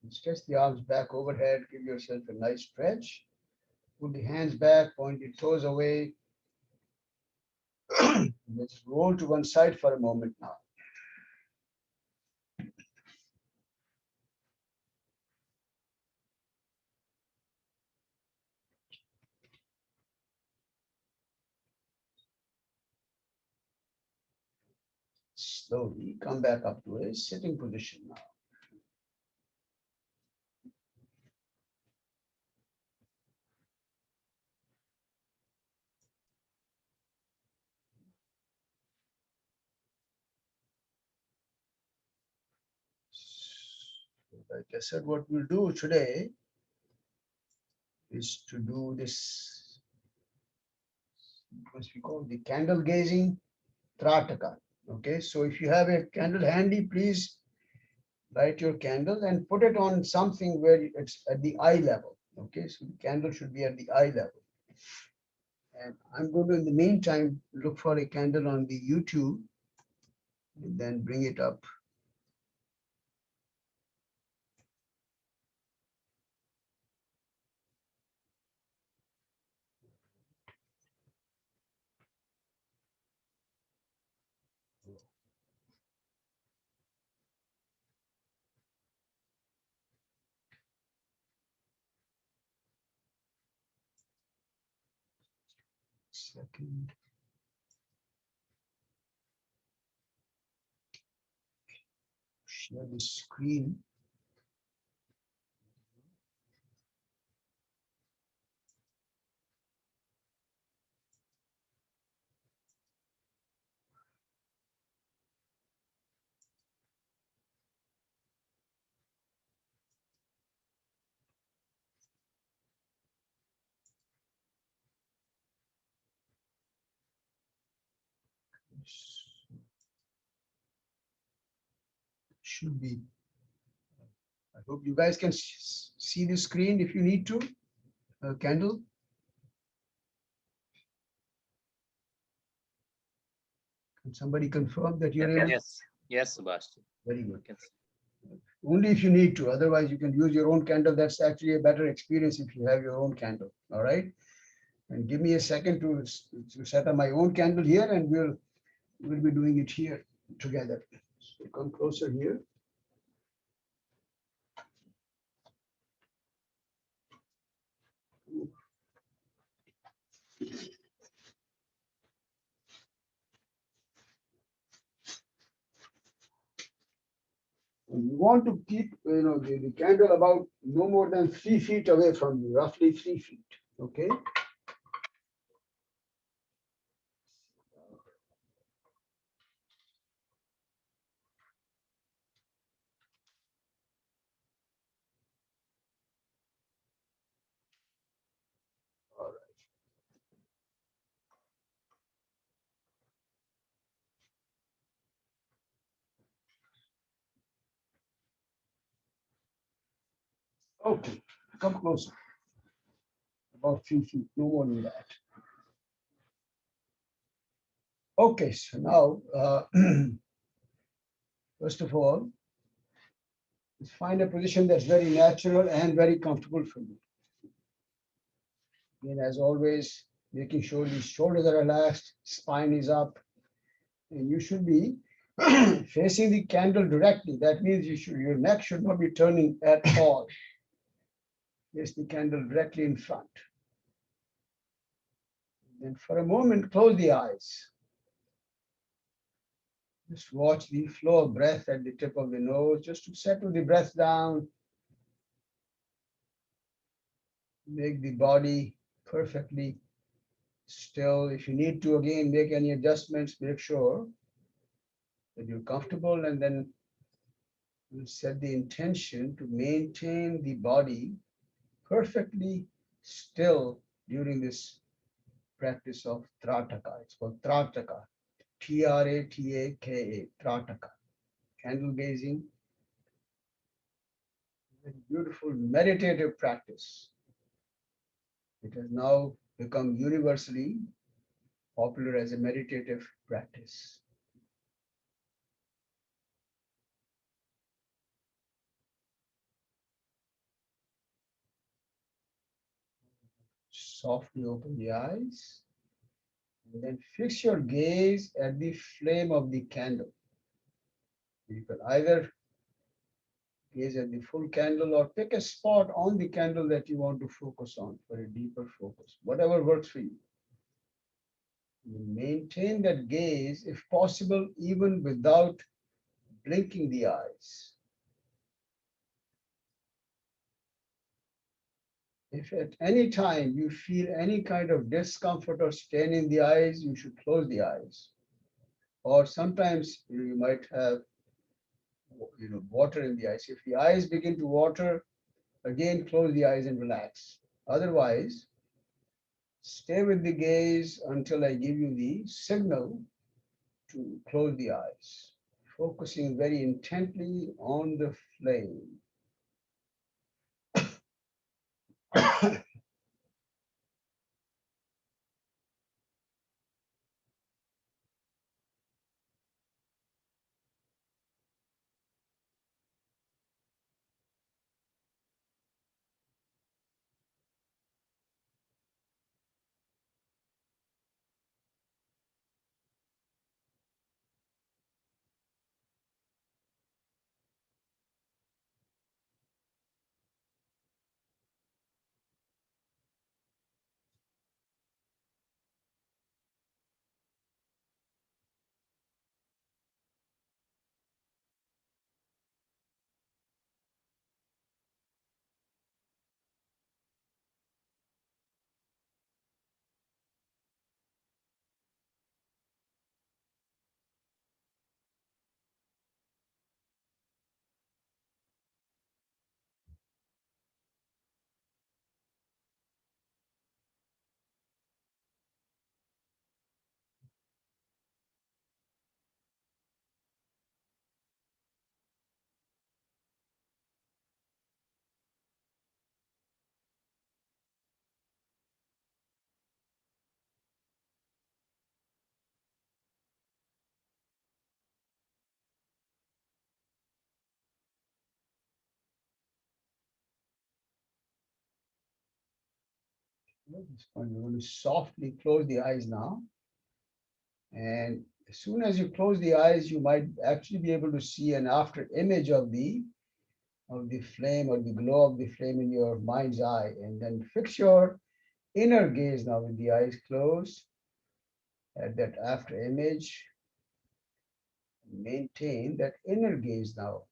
A: And stretch the arms back overhead. Give yourself a nice stretch. Put the hands back, point the toes away. Let's roll to one side for a moment now. Slowly come back up to a sitting position now. So like I said, what we'll do today is to do this, what we call the candle gazing Trataka. Okay, so if you have a candle handy, please light your candle and put it on something where it's at the eye level. Okay, so the candle should be at the eye level. And I'm going to, in the meantime, look for a candle on the YouTube and then bring it up. Second. Share the screen. Should be. I hope you guys can see the screen if you need to. Candle. Can somebody confirm that you're able?
B: Yes, yes, Subhash.
A: Very good.
B: You can see.
A: Only if you need to. Otherwise, you can use your own candle. That's actually a better experience if you have your own candle. All right. And give me a second to set up my own candle here, and we'll be doing it here together. So come closer here. And you want to keep the candle about no more than 3 feet away from you, roughly 3 feet. Okay. All right. Okay. Come closer. About 3 feet, no more than that. Okay. So now, first of all, let's find a position that's very natural and very comfortable for you. Again, as always, making sure the shoulders are relaxed, spine is up, and you should be facing the candle directly. That means your neck should not be turning at all. Face the candle directly in front. Then for a moment, close the eyes. Just watch the flow of breath at the tip of the nose, just to settle the breath down. Make the body perfectly still. If you need to, again, make any adjustments, make sure that you're comfortable, and then You set the intention to maintain the body perfectly still during this practice of Trataka. It's called Trataka. Trataka. Trataka. Candle gazing. A beautiful meditative practice. It has now become universally popular as a meditative practice. Softly open the eyes and then fix your gaze at the flame of the candle. You can either gaze at the full candle or pick a spot on the candle that you want to focus on for a deeper focus, whatever works for you. You maintain that gaze, if possible, even without blinking the eyes. If at any time you feel any kind of discomfort or strain in the eyes, you should close the eyes. Or sometimes you might have water in the eyes. If the eyes begin to water, again close the eyes and relax. Otherwise, stay with the gaze until I give you the signal to close the eyes, focusing very intently on the flame. At this point, we're going to softly close the eyes now. And as soon as you close the eyes, you might actually be able to see an after image of the flame or the glow of the flame in your mind's eye. And then fix your inner gaze now with the eyes closed at that after image. Maintain that inner gaze now.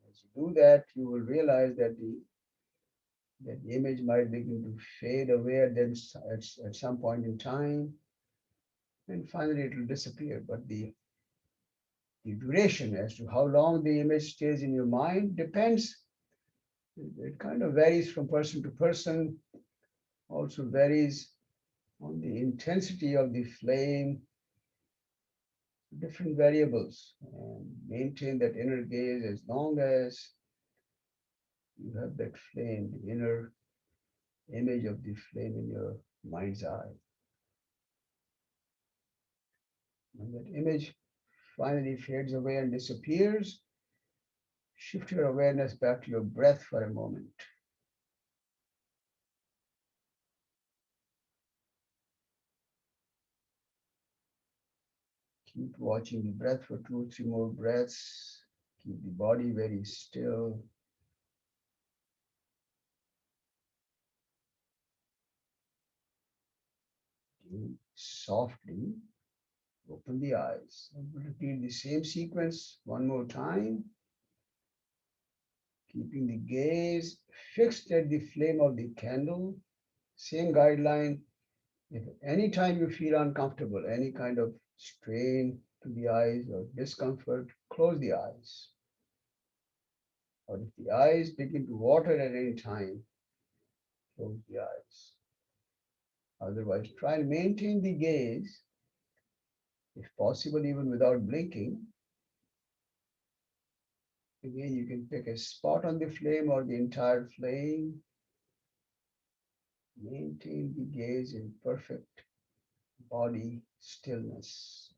A: As you do that, you will realize that the image might begin to fade away at some point in time, and finally it will disappear. But the duration as to how long the image stays in your mind depends. It kind of varies from person to person, also varies on the intensity of the flame, different variables. And maintain that inner gaze as long as you have that flame, the inner image of the flame in your mind's eye. When that image finally fades away and disappears, shift your awareness back to your breath for a moment. Keep watching the breath for 2 or 3 more breaths. Keep the body very still. Softly open the eyes. Repeat the same sequence one more time. Keeping the gaze fixed at the flame of the candle. Same guideline. If at any time you feel uncomfortable, any kind of strain to the eyes or discomfort, close the eyes. Or if the eyes begin to water at any time, close the eyes. Otherwise, try and maintain the gaze, if possible, even without blinking. Again, you can pick a spot on the flame or the entire flame. Maintain the gaze in perfect body stillness.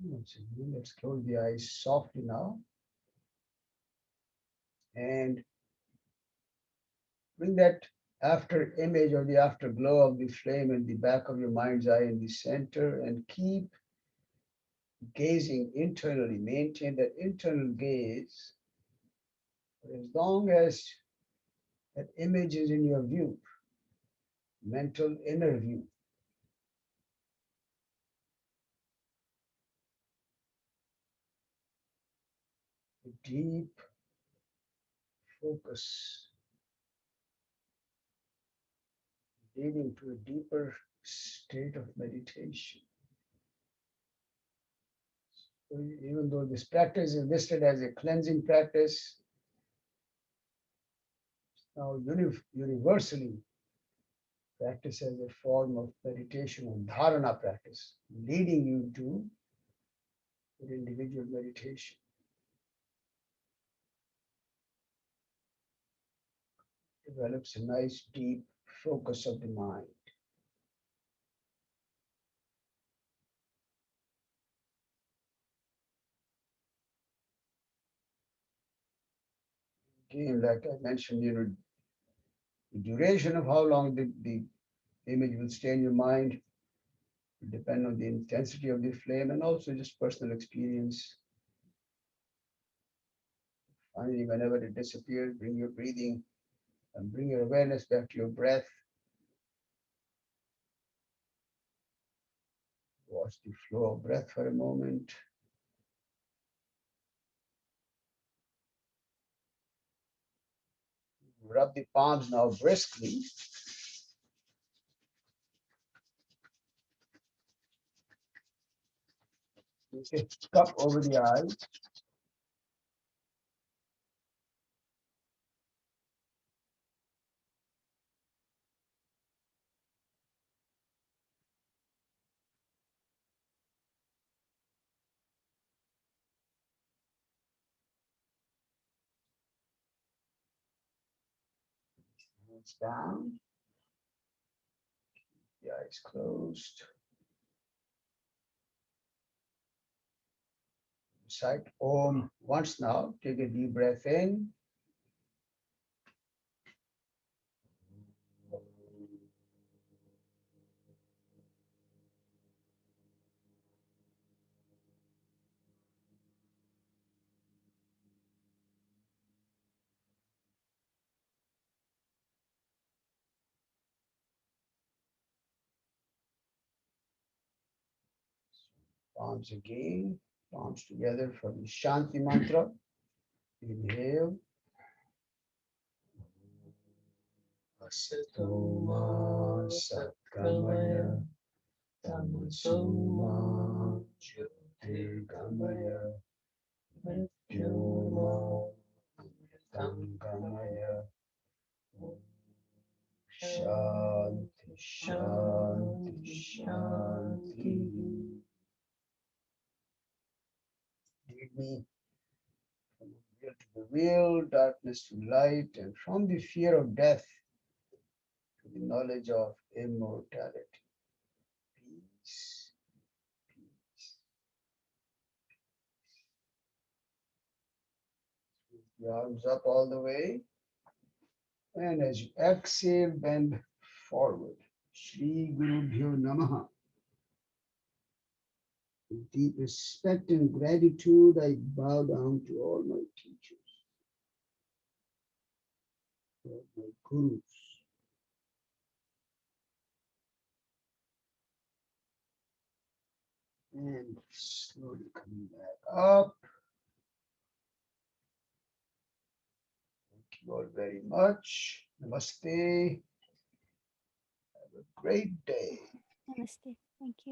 A: Once again, let's close the eyes softly now and bring that after image or the afterglow of the flame in the back of your mind's eye in the center, and keep gazing internally. Maintain that internal gaze for as long as that image is in your view, mental inner view. A deep focus leading to a deeper state of meditation. So even though this practice is listed as a cleansing practice, now universally practice as a form of meditation or dharana practice, leading you to an individual meditation. Develops a nice deep focus of the mind. Again, like I mentioned, the duration of how long the image will stay in your mind will depend on the intensity of the flame and also just personal experience. Finally, whenever it disappears, bring your breathing and bring your awareness back to your breath. Watch the flow of breath for a moment. Rub the palms now briskly. Take a cup over the eyes. Hands down. The eyes closed. Recite Om once now. Take a deep breath in. Palms again. Palms together for the Shanti mantra. Inhale. Asatoma Satkamaya Tamasoma Jyotirgamaya Mrityoma Amritangamaya. Shanti, Shanti, Shanti. Lead me from the real to the real, darkness to light, and from the fear of death to the knowledge of immortality. Peace, peace. Squeeze the arms up all the way. And as you exhale, bend forward. Shri Guru Bhyo Namaha. With deep respect and gratitude, I bow down to all my teachers, all my gurus. And slowly coming back up. Thank you all very much. Namaste. Have a great day.
B: Namaste. Thank you.